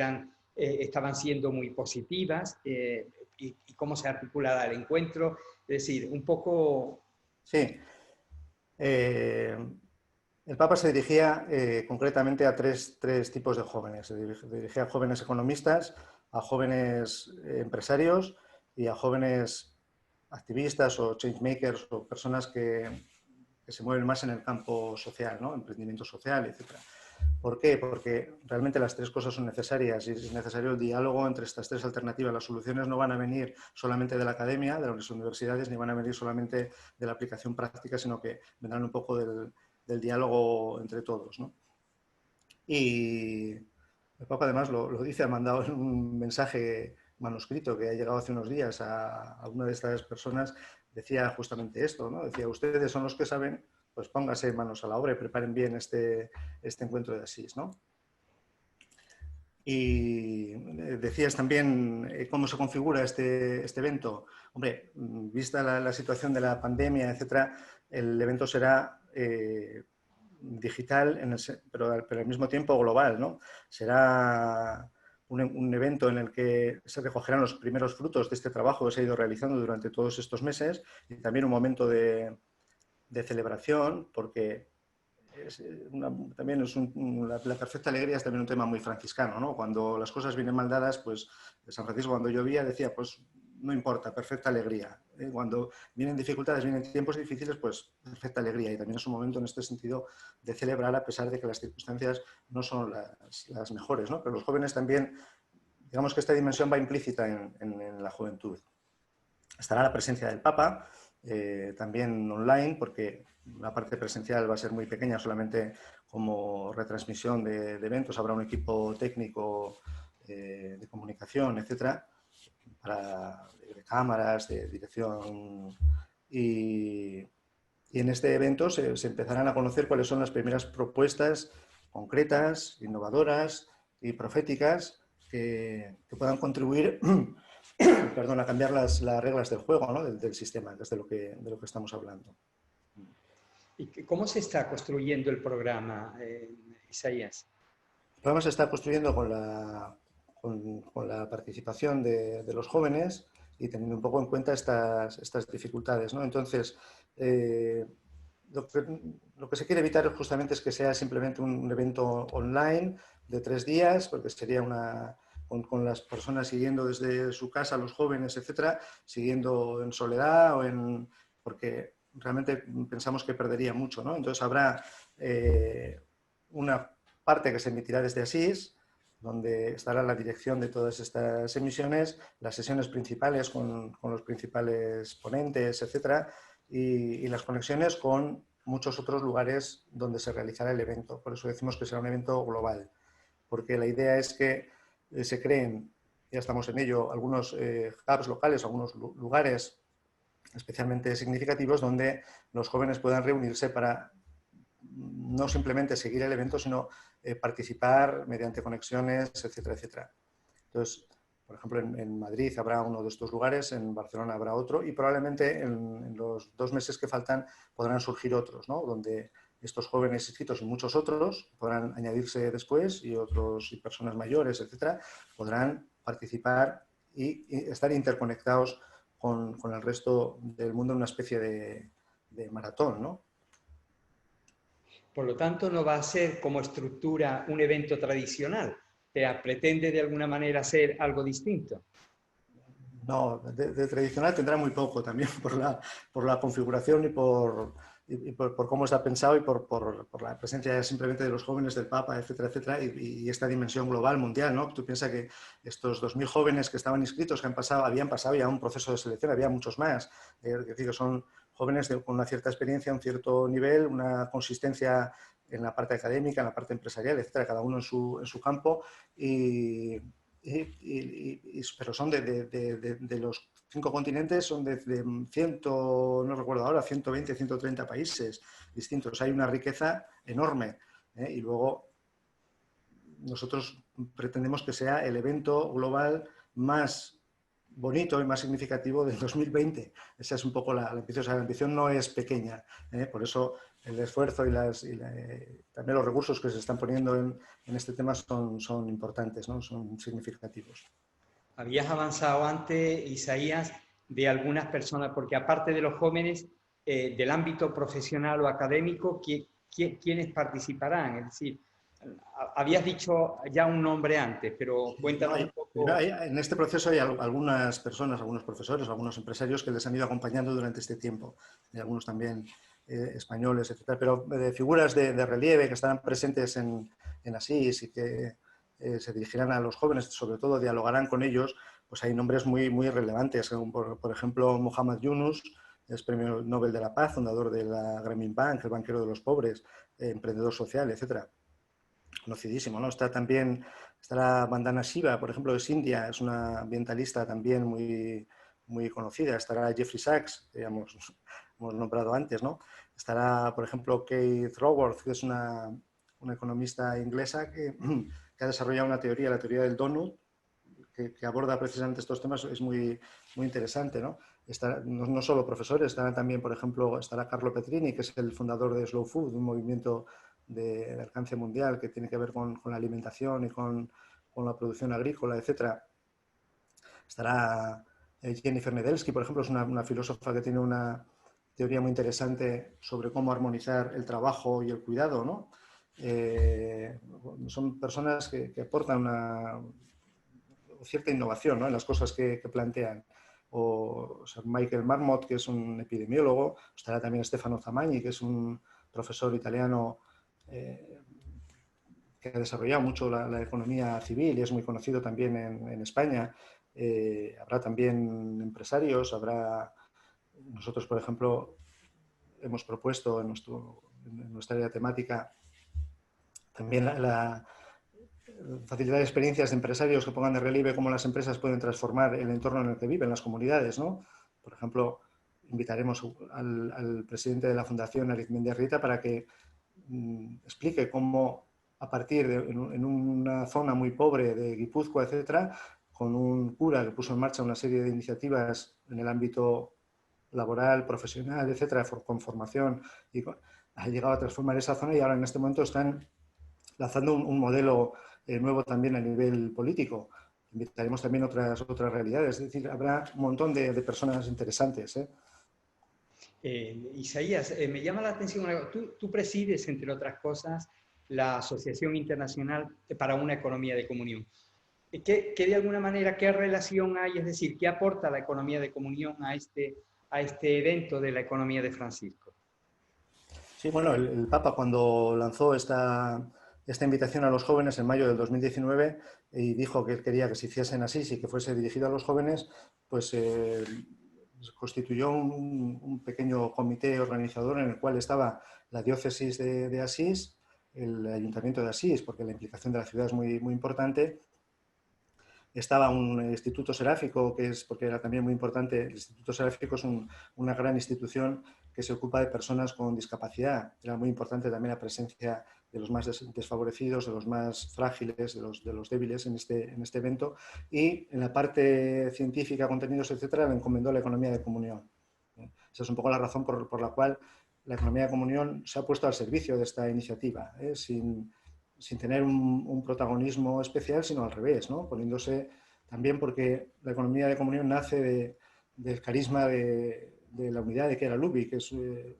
estaban siendo muy positivas y cómo se articula el encuentro. Es decir, un poco... Sí. El Papa se dirigía concretamente a tres tipos de jóvenes. Se dirigía a jóvenes economistas, a jóvenes empresarios y a jóvenes activistas o changemakers o personas que se mueven más en el campo social, ¿no? Emprendimiento social, etc. ¿Por qué? Porque realmente las tres cosas son necesarias y es necesario el diálogo entre estas tres alternativas. Las soluciones no van a venir solamente de la academia, de las universidades, ni van a venir solamente de la aplicación práctica, sino que vendrán un poco del diálogo entre todos, ¿no? Y el Papa además lo dice, ha mandado un mensaje manuscrito que ha llegado hace unos días a una de estas personas, decía justamente esto, ¿no? Decía, ustedes son los que saben, pues pónganse manos a la obra y preparen bien este encuentro de Asís, ¿no? Y decías también cómo se configura este evento. Hombre, vista la situación de la pandemia, etcétera, el evento será digital, pero al mismo tiempo global, ¿no? Será un evento en el que se recogerán los primeros frutos de este trabajo que se ha ido realizando durante todos estos meses y también un momento de celebración, porque también es la perfecta alegría es también un tema muy franciscano, ¿no? Cuando las cosas vienen mal dadas, pues San Francisco cuando llovía decía, pues no importa, perfecta alegría. Cuando vienen dificultades, vienen tiempos difíciles, pues perfecta alegría. Y también es un momento en este sentido de celebrar a pesar de que las circunstancias no son las mejores, ¿no? Pero los jóvenes también, digamos que esta dimensión va implícita en la juventud. Estará la presencia del Papa, también online, porque la parte presencial va a ser muy pequeña, solamente como retransmisión de eventos. Habrá un equipo técnico de comunicación, etcétera, de cámaras, de dirección. Y en este evento se empezarán a conocer cuáles son las primeras propuestas concretas, innovadoras y proféticas que puedan contribuir perdón, a cambiar las reglas del juego, ¿no? del sistema, que es de lo que estamos hablando. ¿Y cómo se está construyendo el programa, Isaías? El programa se está construyendo con la participación de los jóvenes y teniendo un poco en cuenta estas dificultades, ¿no? Entonces, lo que se quiere evitar justamente es que sea simplemente un evento online de 3 días, porque sería con las personas siguiendo desde su casa, los jóvenes, etcétera, siguiendo en soledad porque realmente pensamos que perdería mucho, ¿no? Entonces habrá una parte que se emitirá desde Asís, donde estará la dirección de todas estas emisiones, las sesiones principales con los principales ponentes, etcétera, y las conexiones con muchos otros lugares donde se realizará el evento. Por eso decimos que será un evento global, porque la idea es que se creen, ya estamos en ello, algunos hubs locales, algunos lugares especialmente significativos donde los jóvenes puedan reunirse para no simplemente seguir el evento, sino participar mediante conexiones, etcétera, etcétera. Entonces, por ejemplo, en Madrid habrá uno de estos lugares, en Barcelona habrá otro y probablemente en los 2 meses que faltan podrán surgir otros, ¿no? Donde estos jóvenes inscritos y muchos otros podrán añadirse después y otros y personas mayores, etcétera, podrán participar y estar interconectados con el resto del mundo en una especie de maratón, ¿no? Por lo tanto, no va a ser como estructura un evento tradicional, pretende de alguna manera ser algo distinto. No, de tradicional tendrá muy poco también por la configuración y por cómo está pensado y por la presencia simplemente de los jóvenes del Papa, etcétera, etcétera, y esta dimensión global, mundial, ¿no? Tú piensas que estos 2.000 jóvenes que estaban inscritos, que habían pasado ya un proceso de selección, había muchos más, es decir, que son jóvenes con una cierta experiencia, un cierto nivel, una consistencia en la parte académica, en la parte empresarial, etcétera, cada uno en su campo pero son de los 5 continentes, son de 100, no recuerdo ahora, 120, 130 países distintos. Hay una riqueza enorme. Y luego nosotros pretendemos que sea el evento global más bonito y más significativo del 2020. Esa es un poco la ambición. O sea, la ambición no es pequeña, por eso el esfuerzo y también los recursos que se están poniendo en este tema son importantes, ¿no? Son significativos. Habías avanzado antes, Isaías, de algunas personas, porque aparte de los jóvenes, del ámbito profesional o académico, ¿quiénes participarán? Es decir, habías dicho ya un nombre antes, pero cuéntanos un poco. En este proceso hay algunas personas, algunos profesores, algunos empresarios que les han ido acompañando durante este tiempo, y algunos también españoles, etcétera, pero de figuras de relieve que estarán presentes en Asís y que se dirigirán a los jóvenes, sobre todo dialogarán con ellos, pues hay nombres muy, muy relevantes, como por ejemplo Muhammad Yunus, es Premio Nobel de la Paz, fundador de la Grameen Bank, el banquero de los pobres, emprendedor social, etcétera. Conocidísimo, ¿no? Estará Vandana Shiva, por ejemplo, es India, es una ambientalista también muy, muy conocida. Estará Jeffrey Sachs, que ya hemos nombrado antes, ¿no? Estará, por ejemplo, Kate Raworth, que es una economista inglesa que ha desarrollado una teoría, la teoría del donut, que aborda precisamente estos temas, es muy, muy interesante, ¿no? No solo profesores, estará también, por ejemplo, estará Carlo Petrini, que es el fundador de Slow Food, un movimiento de alcance mundial que tiene que ver con la alimentación y con la producción agrícola, etcétera. Estará Jennifer Nedelsky, por ejemplo, es una filósofa que tiene una teoría muy interesante sobre cómo armonizar el trabajo y el cuidado, ¿no? Son personas que aportan una cierta innovación, ¿no?, en las cosas que plantean. O sea, Michael Marmot, que es un epidemiólogo, estará también Stefano Zamagni, que es un profesor italiano que ha desarrollado mucho la economía civil y es muy conocido también en España. Habrá también empresarios, nosotros, por ejemplo, hemos propuesto en nuestra área temática también facilitar experiencias de empresarios que pongan de relieve cómo las empresas pueden transformar el entorno en el que viven, las comunidades, ¿no? Por ejemplo, invitaremos al presidente de la Fundación, Arizmendi Rita, para que explique cómo, a partir en una zona muy pobre de Guipúzcoa, etcétera, con un cura que puso en marcha una serie de iniciativas en el ámbito laboral, profesional, etcétera, con formación, y ha llegado a transformar esa zona y ahora en este momento están lanzando un modelo nuevo también a nivel político. Invitaremos también otras realidades, es decir, habrá un montón de personas interesantes. Isaías, me llama la atención, tú presides, entre otras cosas, la Asociación Internacional para una Economía de Comunión. ¿Qué de alguna manera, qué relación hay, es decir, qué aporta la economía de comunión a este evento de la economía de Francisco? Sí, bueno, el Papa cuando lanzó esta invitación a los jóvenes en mayo del 2019 y dijo que quería que se hiciese en Asís y que fuese dirigido a los jóvenes, pues constituyó un pequeño comité organizador en el cual estaba la diócesis de Asís, el ayuntamiento de Asís, porque la implicación de la ciudad es muy, muy importante. Estaba un instituto seráfico, porque era también muy importante. El Instituto Seráfico es una gran institución que se ocupa de personas con discapacidad. Era muy importante también la presencia de los más desfavorecidos, de los más frágiles, de los débiles en este evento. Y en la parte científica, contenidos, etcétera, le encomendó la economía de comunión. Esa es un poco la razón por la cual la economía de comunión se ha puesto al servicio de esta iniciativa, sin tener un protagonismo especial, sino al revés, ¿no? Poniéndose también porque la economía de comunión nace del carisma de la unidad de Chiara Lubich, que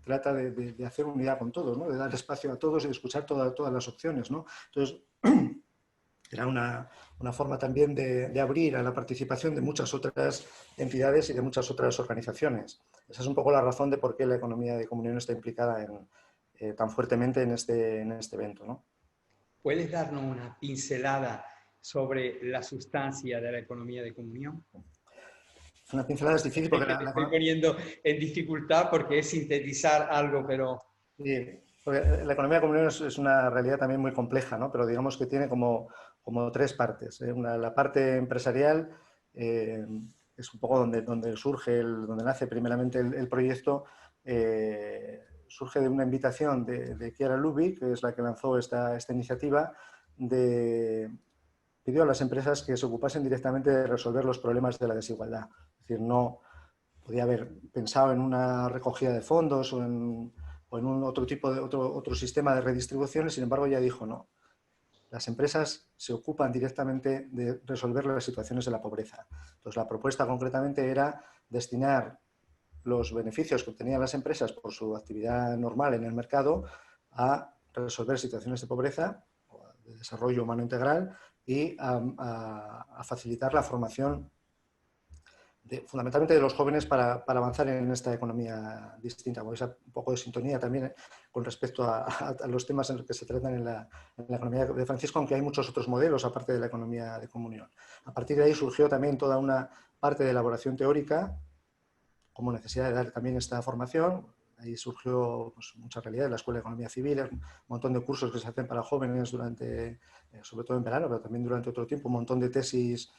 trata de hacer unidad con todos, ¿no? De dar espacio a todos y de escuchar todas las opciones, ¿no? Entonces, era una forma también de abrir a la participación de muchas otras entidades y de muchas otras organizaciones. Esa es un poco la razón de por qué la economía de comunión está implicada tan fuertemente en este evento, ¿no? ¿Puedes darnos una pincelada sobre la sustancia de la economía de comunión? Una pincelada es difícil porque Te estoy poniendo en dificultad porque es sintetizar algo, pero... Sí, porque la economía de comunión es una realidad también muy compleja, ¿no? Pero digamos que tiene como tres partes. La parte empresarial es un poco donde surge, donde nace primeramente el proyecto, surge de una invitación de Chiara Lubich, que es la que lanzó esta iniciativa, pidió a las empresas que se ocupasen directamente de resolver los problemas de la desigualdad. Es decir, no podía haber pensado en una recogida de fondos o en un otro tipo de otro sistema de redistribución, y sin embargo ya dijo no. Las empresas se ocupan directamente de resolver las situaciones de la pobreza. Entonces, la propuesta concretamente era destinar los beneficios que obtenían las empresas por su actividad normal en el mercado a resolver situaciones de pobreza, de desarrollo humano integral, y a facilitar la formación fundamentalmente de los jóvenes para avanzar en esta economía distinta. Pues un poco de sintonía también con respecto a los temas en los que se tratan en la economía de Francisco, aunque hay muchos otros modelos aparte de la economía de comunión. A partir de ahí surgió también toda una parte de elaboración teórica como necesidad de dar también esta formación. Ahí surgió pues, mucha realidad en la Escuela de Economía Civil, un montón de cursos que se hacen para jóvenes durante, sobre todo en verano, pero también durante otro tiempo, un montón de tesis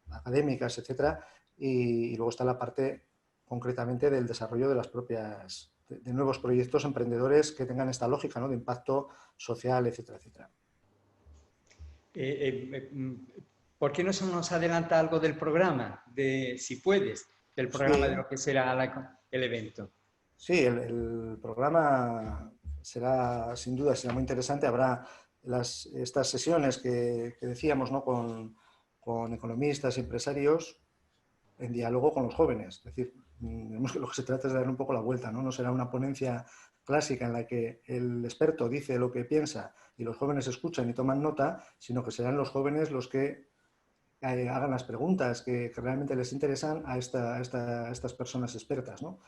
académicas, etcétera, y luego está la parte concretamente del desarrollo de las propias, de nuevos proyectos emprendedores que tengan esta lógica, ¿no?, de impacto social, etcétera, etcétera. ¿Por qué no se nos adelanta algo del programa, si puedes, del programa Sí, de lo que será el evento? Sí, el programa será, sin duda, será muy interesante. Habrá estas sesiones que decíamos, ¿no?, con economistas y empresarios en diálogo con los jóvenes. Es decir, lo que se trata es de dar un poco la vuelta, ¿no? No será una ponencia clásica en la que el experto dice lo que piensa y los jóvenes escuchan y toman nota, sino que serán los jóvenes los que hagan las preguntas que realmente les interesan a estas personas expertas, ¿no?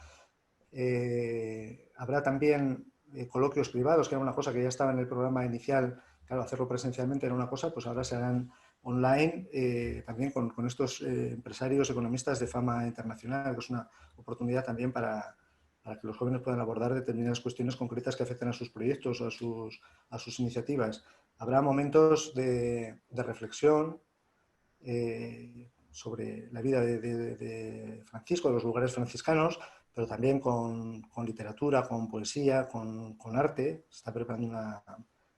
Habrá también coloquios privados, que era una cosa que ya estaba en el programa inicial. Claro, hacerlo presencialmente era una cosa, pues ahora se harán online, también con estos empresarios, economistas de fama internacional, que es una oportunidad también para que los jóvenes puedan abordar determinadas cuestiones concretas que afecten a sus proyectos o a sus iniciativas. Habrá momentos de reflexión sobre la vida de Francisco, de los lugares franciscanos, pero también con literatura, con poesía, con arte. Se está preparando una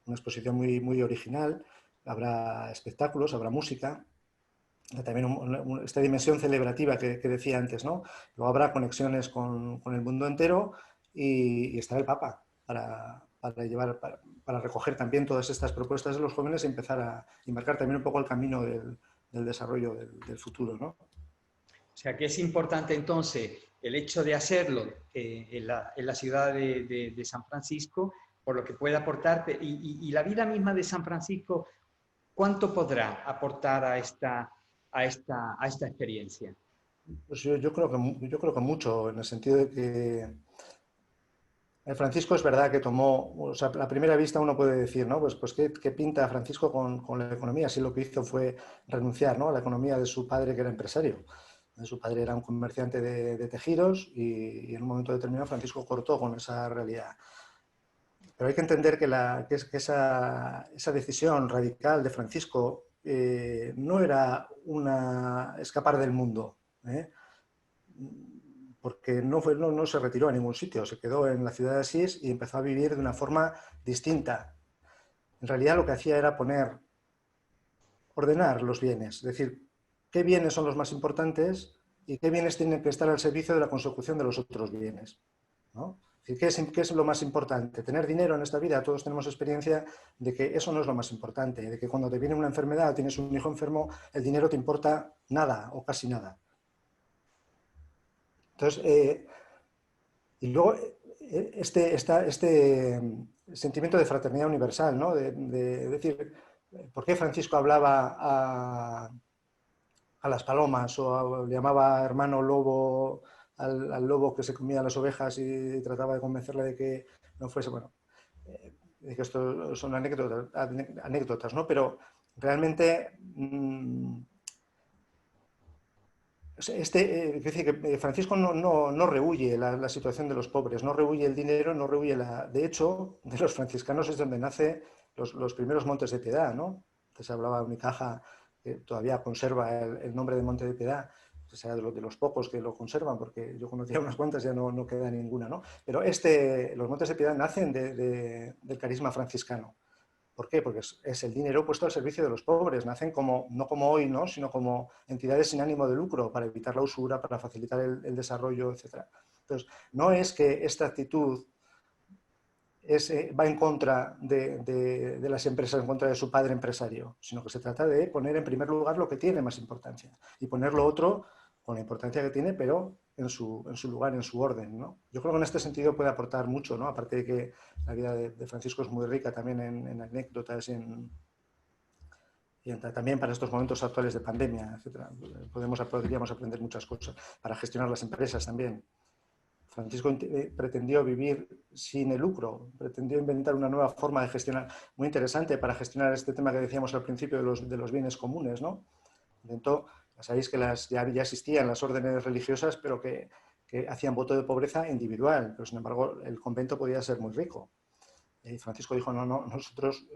exposición muy original. Habrá espectáculos, habrá música, también esta dimensión celebrativa que decía antes, ¿no? Luego habrá conexiones con el mundo entero y estará el Papa para recoger también todas estas propuestas de los jóvenes y empezar a marcar también un poco el camino del desarrollo del futuro, ¿no? O sea que es importante entonces el hecho de hacerlo en la ciudad de San Francisco, por lo que puede aportarte, y la vida misma de San Francisco, ¿cuánto podrá aportar a esta experiencia? Pues yo creo que mucho, en el sentido de que Francisco es verdad que tomó, o sea, a primera vista uno puede decir, ¿no? Pues ¿qué pinta Francisco con la economía? Si lo que hizo fue renunciar, ¿no?, a la economía de su padre, que era empresario. Su padre era un comerciante de tejidos y en un momento determinado Francisco cortó con esa realidad. Pero hay que entender que esa decisión radical de Francisco no era escapar del mundo, ¿eh? Porque no se retiró a ningún sitio, se quedó en la ciudad de Asís y empezó a vivir de una forma distinta. En realidad lo que hacía era ordenar los bienes, es decir, qué bienes son los más importantes y qué bienes tienen que estar al servicio de la consecución de los otros bienes, ¿no? ¿Qué es lo más importante? Tener dinero en esta vida. Todos tenemos experiencia de que eso no es lo más importante, de que cuando te viene una enfermedad o tienes un hijo enfermo, el dinero te importa nada o casi nada. Entonces, y luego este sentimiento de fraternidad universal, ¿no? De decir, ¿por qué Francisco hablaba a las palomas o le llamaba hermano lobo al lobo que se comía las ovejas y trataba de convencerle de que no fuese? Bueno, de que esto son anécdotas, ¿no? Pero realmente es decir, que Francisco no rehúye la situación de los pobres, no rehúye el dinero, no rehúye de hecho, de los franciscanos es donde nace los primeros Montes de Piedad, ¿no? Antes hablaba de Unicaja, que todavía conserva el nombre de Monte de Piedad, o sea, de los pocos que lo conservan, porque yo conocía unas cuantas, ya no queda ninguna, ¿no? Pero los Montes de Piedad nacen del carisma franciscano. ¿Por qué? Porque es el dinero puesto al servicio de los pobres. Nacen como, no como hoy, ¿no?, sino como entidades sin ánimo de lucro para evitar la usura, para facilitar el desarrollo, etc. Entonces, no es que esta actitud va en contra de las empresas, en contra de su padre empresario, sino que se trata de poner en primer lugar lo que tiene más importancia y poner lo otro con la importancia que tiene, pero en su lugar, en su orden, ¿no? Yo creo que en este sentido puede aportar mucho, ¿no? Aparte de que la vida de Francisco es muy rica también en anécdotas y también para estos momentos actuales de pandemia, etcétera. Podríamos aprender muchas cosas para gestionar las empresas también. Francisco pretendió vivir sin el lucro, pretendió inventar una nueva forma de gestionar, muy interesante para gestionar este tema que decíamos al principio de los bienes comunes, ¿no? Intentó, ya sabéis que ya existían las órdenes religiosas, pero que hacían voto de pobreza individual, pero sin embargo el convento podía ser muy rico. Y Francisco dijo, no, nosotros,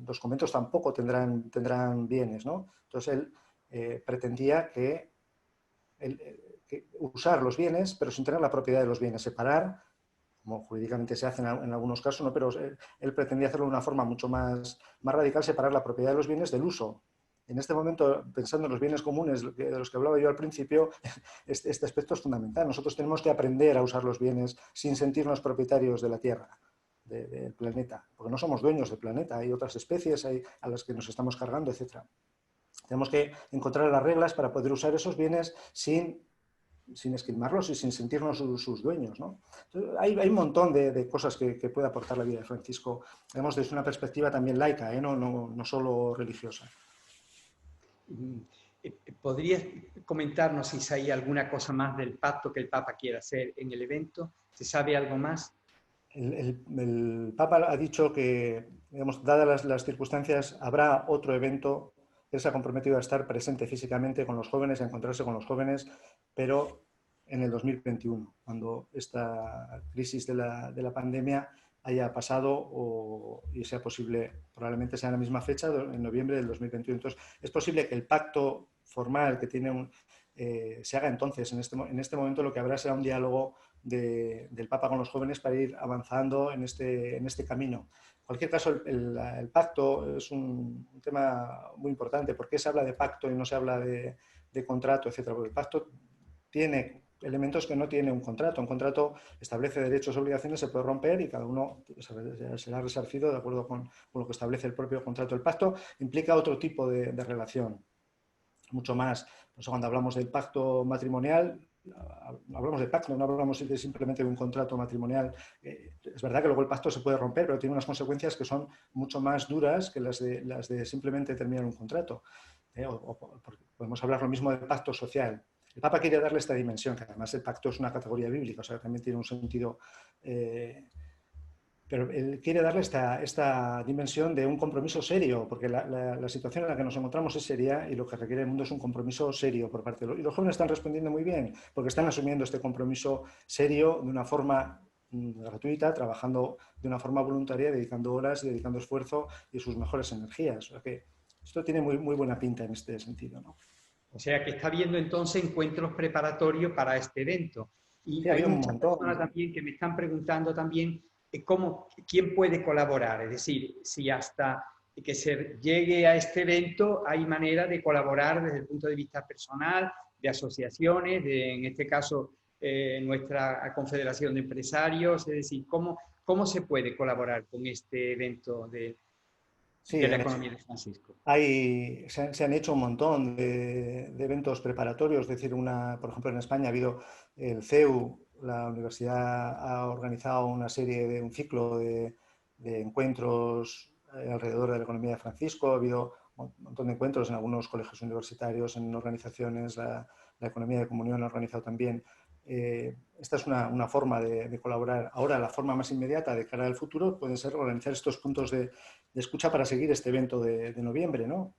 los conventos tampoco tendrán bienes, ¿no? Entonces él pretendía que usar los bienes, pero sin tener la propiedad de los bienes, separar, como jurídicamente se hace en algunos casos, ¿no? Pero él pretendía hacerlo de una forma mucho más radical, separar la propiedad de los bienes del uso. En este momento, pensando en los bienes comunes de los que hablaba yo al principio, este aspecto es fundamental. Nosotros tenemos que aprender a usar los bienes sin sentirnos propietarios de la Tierra, del planeta, porque no somos dueños del planeta, hay otras especies a las que nos estamos cargando, etc. Tenemos que encontrar las reglas para poder usar esos bienes sin esquilmarlos y sin sentirnos sus dueños, ¿no? Entonces, hay un montón de cosas que puede aportar la vida de Francisco, digamos, desde una perspectiva también laica, no solo religiosa. ¿Podrías comentarnos si hay alguna cosa más del pacto que el Papa quiere hacer en el evento? ¿Se sabe algo más? El Papa ha dicho que, digamos, dadas las circunstancias, habrá otro evento. Él se ha comprometido a estar presente físicamente con los jóvenes, a encontrarse con los jóvenes, pero en el 2021, cuando esta crisis de la pandemia haya pasado y sea posible, probablemente sea en la misma fecha, en noviembre del 2021. Entonces, es posible que el pacto formal que tiene se haga entonces. En este momento lo que habrá será un diálogo del Papa con los jóvenes para ir avanzando en este camino. En cualquier caso, el pacto es un tema muy importante. ¿Por qué se habla de pacto y no se habla de contrato, etcétera? Porque el pacto tiene elementos que no tiene un contrato. Un contrato establece derechos y obligaciones, se puede romper y cada uno será resarcido de acuerdo con lo que establece el propio contrato. El pacto implica otro tipo de relación, mucho más. Por eso cuando hablamos del pacto matrimonial, hablamos de pacto, no hablamos simplemente de un contrato matrimonial. Es verdad que luego el pacto se puede romper, pero tiene unas consecuencias que son mucho más duras que las de simplemente terminar un contrato. Podemos hablar lo mismo del pacto social. El Papa quiere darle esta dimensión, que además el pacto es una categoría bíblica, o sea, también tiene un sentido... pero él quiere darle esta dimensión de un compromiso serio, porque la situación en la que nos encontramos es seria y lo que requiere el mundo es un compromiso serio por parte de los... Y los jóvenes están respondiendo muy bien, porque están asumiendo este compromiso serio de una forma gratuita, trabajando de una forma voluntaria, dedicando horas, dedicando esfuerzo y sus mejores energías. O sea que esto tiene muy buena pinta en este sentido, ¿no? O sea que está habiendo entonces encuentros preparatorios para este evento. Y Sí, ha hay habido un muchas personas montón. también que me están preguntando también quién puede colaborar. Es decir, si hasta que se llegue a este evento hay manera de colaborar desde el punto de vista personal, de asociaciones, en este caso nuestra Confederación de Empresarios. Es decir, cómo se puede colaborar con este evento de Sí, la economía de Francisco. se han hecho un montón de eventos preparatorios, es decir, por ejemplo, en España ha habido el CEU, la universidad ha organizado un ciclo de encuentros alrededor de la economía de Francisco, ha habido un montón de encuentros en algunos colegios universitarios, en organizaciones, la economía de comunión ha organizado también. Esta es una forma de colaborar. Ahora, la forma más inmediata de cara al futuro puede ser organizar estos puntos de escucha para seguir este evento de noviembre, ¿no?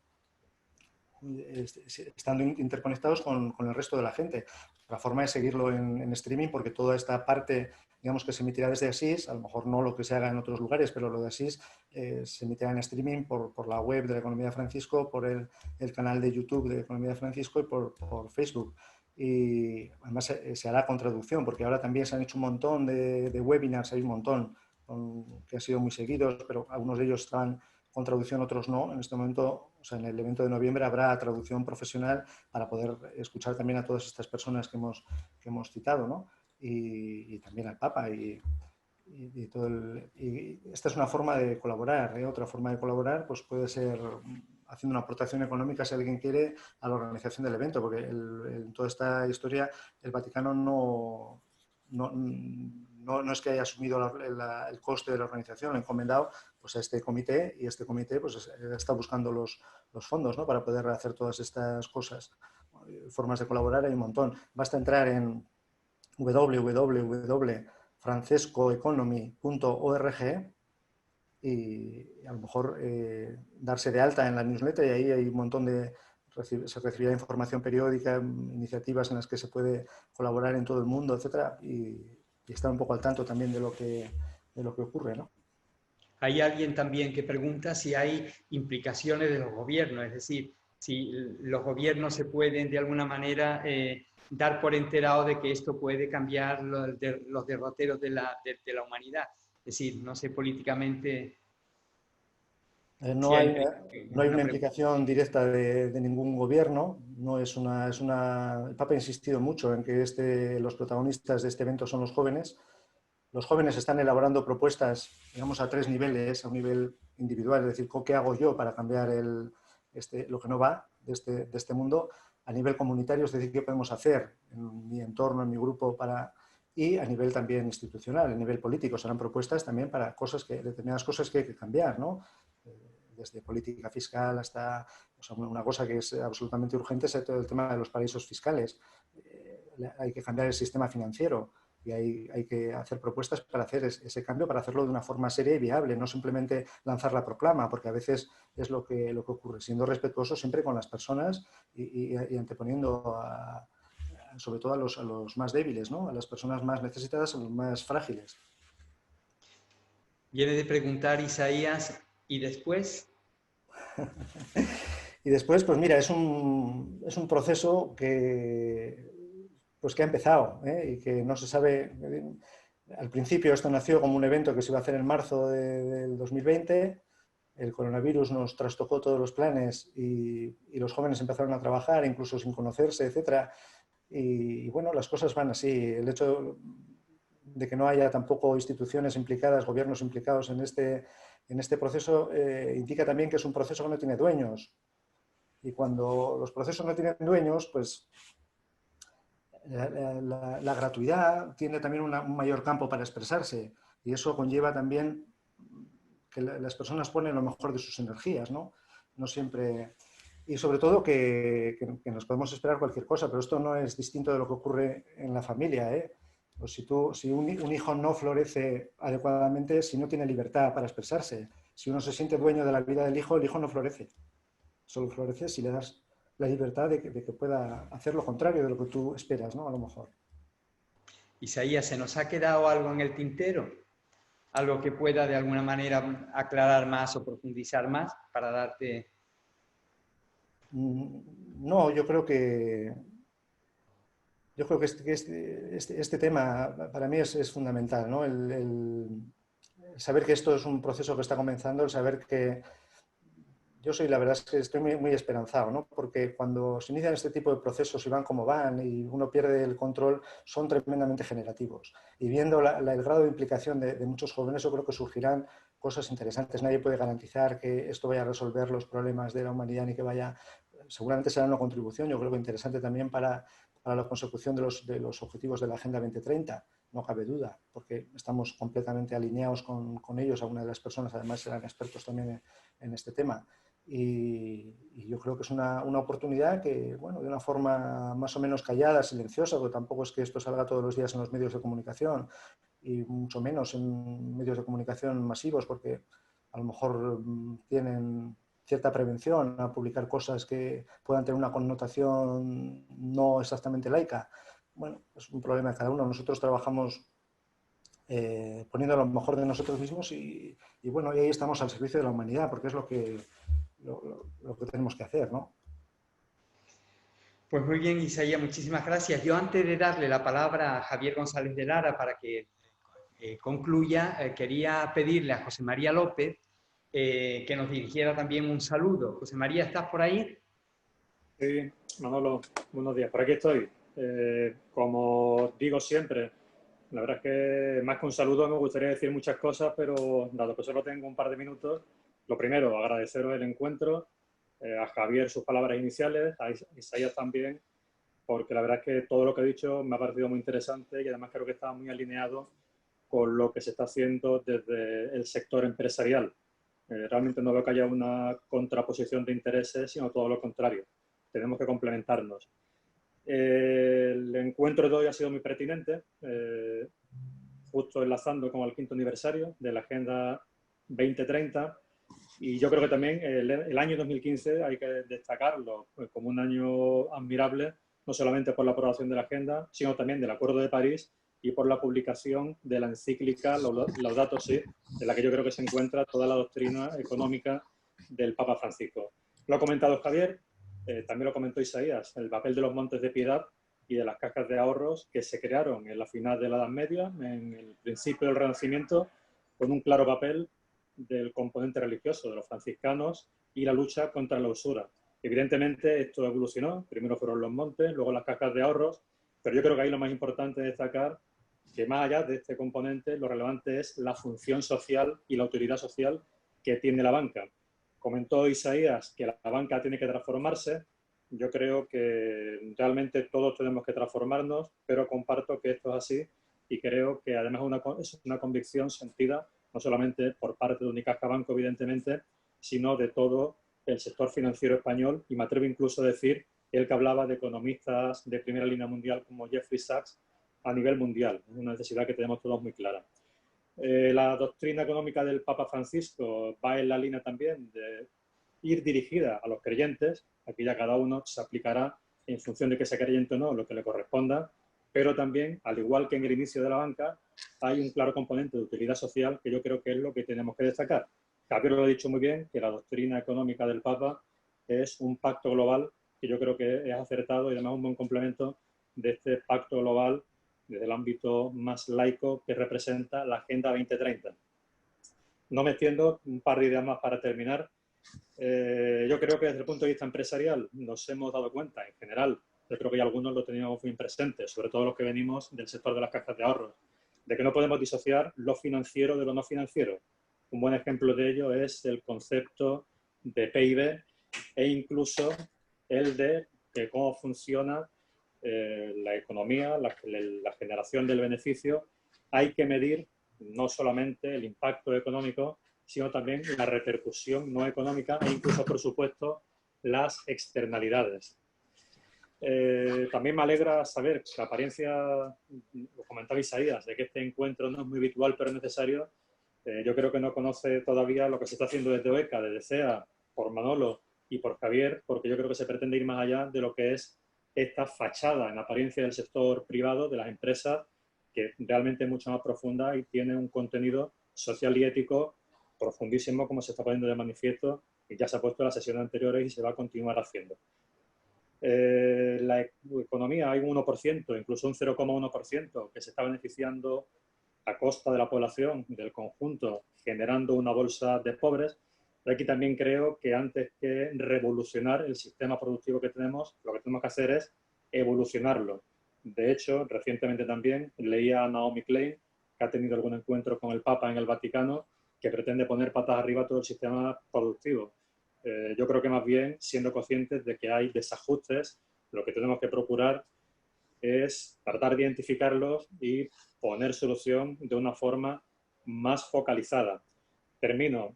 Estando interconectados con el resto de la gente. La forma es seguirlo en streaming, porque toda esta parte, digamos, que se emitirá desde Asís, a lo mejor no lo que se haga en otros lugares, pero lo de Asís se emitirá en streaming por la web de la Economía de Francisco, por el canal de YouTube de la Economía de Francisco y por Facebook. Y además se hará con traducción, porque ahora también se han hecho un montón de webinars, hay un montón que han sido muy seguidos, pero algunos de ellos estaban con traducción, otros no. En este momento, o sea, en el evento de noviembre habrá traducción profesional para poder escuchar también a todas estas personas que hemos citado, ¿no? Y también al Papa. Y esta es una forma de colaborar, ¿eh? Otra forma de colaborar pues puede ser haciendo una aportación económica, si alguien quiere, a la organización del evento, porque en toda esta historia el Vaticano no es que haya asumido el coste de la organización, lo ha encomendado pues, a este comité, y este comité pues, está buscando los fondos, ¿no? Para poder hacer todas estas cosas. Formas de colaborar hay un montón. Basta entrar en www.francescoeconomy.org y a lo mejor darse de alta en la newsletter, y ahí hay un montón se recibirá información periódica, iniciativas en las que se puede colaborar en todo el mundo, etcétera, y estar un poco al tanto también de lo que ocurre, ¿no? Hay alguien también que pregunta si hay implicaciones de los gobiernos, es decir, si los gobiernos se pueden de alguna manera dar por enterado de que esto puede cambiar los derroteros de la humanidad. Es decir, no sé políticamente No si hay, hay no hay una una implicación directa de ningún gobierno. No es el Papa ha insistido mucho en que los protagonistas de este evento son los jóvenes. Los jóvenes están elaborando propuestas, digamos, a 3 niveles. A un nivel individual, es decir, ¿qué hago yo para cambiar lo que no va de este mundo? A nivel comunitario, es decir, ¿qué podemos hacer en mi entorno, en mi grupo y a nivel también institucional, a nivel político? Serán propuestas también para determinadas cosas que hay que cambiar, ¿no? Desde política fiscal hasta, o sea, una cosa que es absolutamente urgente es todo el tema de los paraísos fiscales. Hay que cambiar el sistema financiero y hay que hacer propuestas para hacer ese cambio, para hacerlo de una forma seria y viable, no simplemente lanzar la proclama, porque a veces es lo que ocurre, siendo respetuoso siempre con las personas y anteponiendo sobre todo a los más débiles, ¿no? A las personas más necesitadas, a los más frágiles. Viene de preguntar Isaías, ¿y después? Y después, pues mira, es un proceso que ha empezado, ¿eh? Y que no se sabe. Al principio esto nació como un evento que se iba a hacer en marzo del 2020. El coronavirus nos trastocó todos los planes y los jóvenes empezaron a trabajar, incluso sin conocerse, etcétera. Y bueno, las cosas van así. El hecho de que no haya tampoco instituciones implicadas, gobiernos implicados en este proceso, indica también que es un proceso que no tiene dueños. Y cuando los procesos no tienen dueños, pues la gratuidad tiene también un mayor campo para expresarse. Y eso conlleva también que las personas ponen lo mejor de sus energías, ¿no? No siempre... Y sobre todo que nos podemos esperar cualquier cosa, pero esto no es distinto de lo que ocurre en la familia, ¿eh? Pues si un hijo no florece adecuadamente, si no tiene libertad para expresarse, si uno se siente dueño de la vida del hijo, el hijo no florece. Solo florece si le das la libertad de que pueda hacer lo contrario de lo que tú esperas, ¿no? A lo mejor. Isaías, ¿se nos ha quedado algo en el tintero? ¿Algo que pueda de alguna manera aclarar más o profundizar más para darte...? No, yo creo que este tema para mí es fundamental, ¿no? El saber que esto es un proceso que está comenzando, el saber que la verdad es que estoy muy, muy esperanzado, ¿no? Porque cuando se inician este tipo de procesos y van como van y uno pierde el control, son tremendamente generativos. Y viendo el grado de implicación de muchos jóvenes, yo creo que surgirán cosas interesantes. Nadie puede garantizar que esto vaya a resolver los problemas de la humanidad ni que vaya... Seguramente será una contribución, yo creo que interesante también para la consecución de los objetivos de la Agenda 2030, no cabe duda, porque estamos completamente alineados con ellos. Algunas de las personas además serán expertos también en este tema. Y yo creo que es una oportunidad que, bueno, de una forma más o menos callada, silenciosa, porque tampoco es que esto salga todos los días en los medios de comunicación y mucho menos en medios de comunicación masivos, porque a lo mejor tienen cierta prevención a publicar cosas que puedan tener una connotación no exactamente laica. Bueno, es un problema de cada uno. Nosotros trabajamos poniendo lo mejor de nosotros mismos y bueno, y ahí estamos al servicio de la humanidad, porque es lo que tenemos que hacer, ¿no? Pues muy bien, Isaías, muchísimas gracias. Yo antes de darle la palabra a Javier González de Lara para que concluya, quería pedirle a José María López que nos dirigiera también un saludo. José María, ¿estás por ahí? Sí, Manolo, buenos días. Por aquí estoy. Como digo siempre, la verdad es que más que un saludo me gustaría decir muchas cosas, pero dado que solo tengo un par de minutos, lo primero, agradeceros el encuentro, a Javier sus palabras iniciales, a Isaías también, porque la verdad es que todo lo que he dicho me ha parecido muy interesante y además creo que está muy alineado con lo que se está haciendo desde el sector empresarial. Realmente no veo que haya una contraposición de intereses, sino todo lo contrario. Tenemos que complementarnos. El encuentro de hoy ha sido muy pertinente, justo enlazando con el 5º aniversario de la Agenda 2030, y yo creo que también el año 2015 hay que destacarlo como un año admirable, no solamente por la aprobación de la Agenda, sino también del Acuerdo de París y por la publicación de la encíclica Laudato Si, en la que yo creo que se encuentra toda la doctrina económica del Papa Francisco. Lo ha comentado Javier, también lo comentó Isaías, el papel de los montes de piedad y de las cajas de ahorros que se crearon en la final de la Edad Media, en el principio del Renacimiento, con un claro papel del componente religioso de los franciscanos y la lucha contra la usura. Evidentemente esto evolucionó, primero fueron los montes, luego las cajas de ahorros, pero yo creo que ahí lo más importante es destacar que más allá de este componente, lo relevante es la función social y la utilidad social que tiene la banca. Comentó Isaías que la banca tiene que transformarse. Yo creo que realmente todos tenemos que transformarnos, pero comparto que esto es así y creo que además es una convicción sentida no solamente por parte de Unicaja Banco, evidentemente, sino de todo el sector financiero español, y me atrevo incluso a decir el que hablaba de economistas de primera línea mundial como Jeffrey Sachs a nivel mundial, una necesidad que tenemos todos muy clara. La doctrina económica del Papa Francisco va en la línea también de ir dirigida a los creyentes. Aquí ya cada uno se aplicará en función de que sea creyente o no lo que le corresponda, pero también, al igual que en el inicio de la banca, hay un claro componente de utilidad social que yo creo que es lo que tenemos que destacar. Javier lo ha dicho muy bien, que la doctrina económica del Papa es un pacto global que yo creo que es acertado y además un buen complemento de este pacto global desde el ámbito más laico que representa la Agenda 2030. No me extiendo, un par de ideas más para terminar. Yo creo que desde el punto de vista empresarial nos hemos dado cuenta, en general, yo creo que ya algunos lo teníamos muy presentes, sobre todo los que venimos del sector de las cajas de ahorros, de que no podemos disociar lo financiero de lo no financiero. Un buen ejemplo de ello es el concepto de PIB e incluso el de cómo funciona la economía, la generación del beneficio. Hay que medir no solamente el impacto económico, sino también la repercusión no económica e incluso, por supuesto, las externalidades. También me alegra saber que la apariencia, lo comentaba Isaías, de que este encuentro no es muy habitual pero es necesario. Yo creo que no conoce todavía lo que se está haciendo desde OECA, desde SEA, por Manolo y por Javier, porque yo creo que se pretende ir más allá de lo que es esta fachada en apariencia del sector privado, de las empresas, que realmente es mucho más profunda y tiene un contenido social y ético profundísimo, como se está poniendo de manifiesto y ya se ha puesto en las sesiones anteriores y se va a continuar haciendo. La economía hay un 1%, incluso un 0,1% que se está beneficiando a costa de la población, del conjunto, generando una bolsa de pobres. Pero aquí también creo que antes que revolucionar el sistema productivo que tenemos, lo que tenemos que hacer es evolucionarlo. De hecho, recientemente también leía a Naomi Klein, que ha tenido algún encuentro con el Papa en el Vaticano, que pretende poner patas arriba todo el sistema productivo. Yo creo que más bien, siendo conscientes de que hay desajustes, lo que tenemos que procurar es tratar de identificarlos y poner solución de una forma más focalizada. Termino.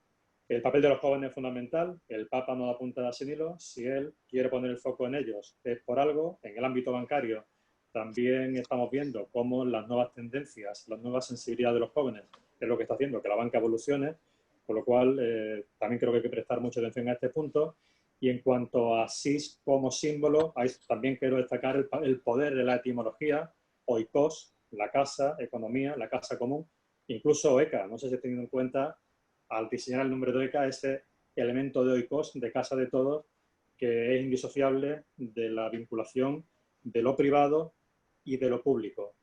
El papel de los jóvenes es fundamental. El Papa no da puntada sin hilo. Si él quiere poner el foco en ellos, es por algo. En el ámbito bancario también estamos viendo cómo las nuevas tendencias, las nuevas sensibilidades de los jóvenes es lo que está haciendo que la banca evolucione, por lo cual también creo que hay que prestar mucha atención a este punto. Y en cuanto a SIS como símbolo, también quiero destacar el poder de la etimología, oikos, la casa, economía, la casa común, incluso OECA. No sé si he tenido en cuenta, al diseñar el nombre de OECA, ese elemento de oikos, de casa de todos, que es indisociable de la vinculación de lo privado y de lo público.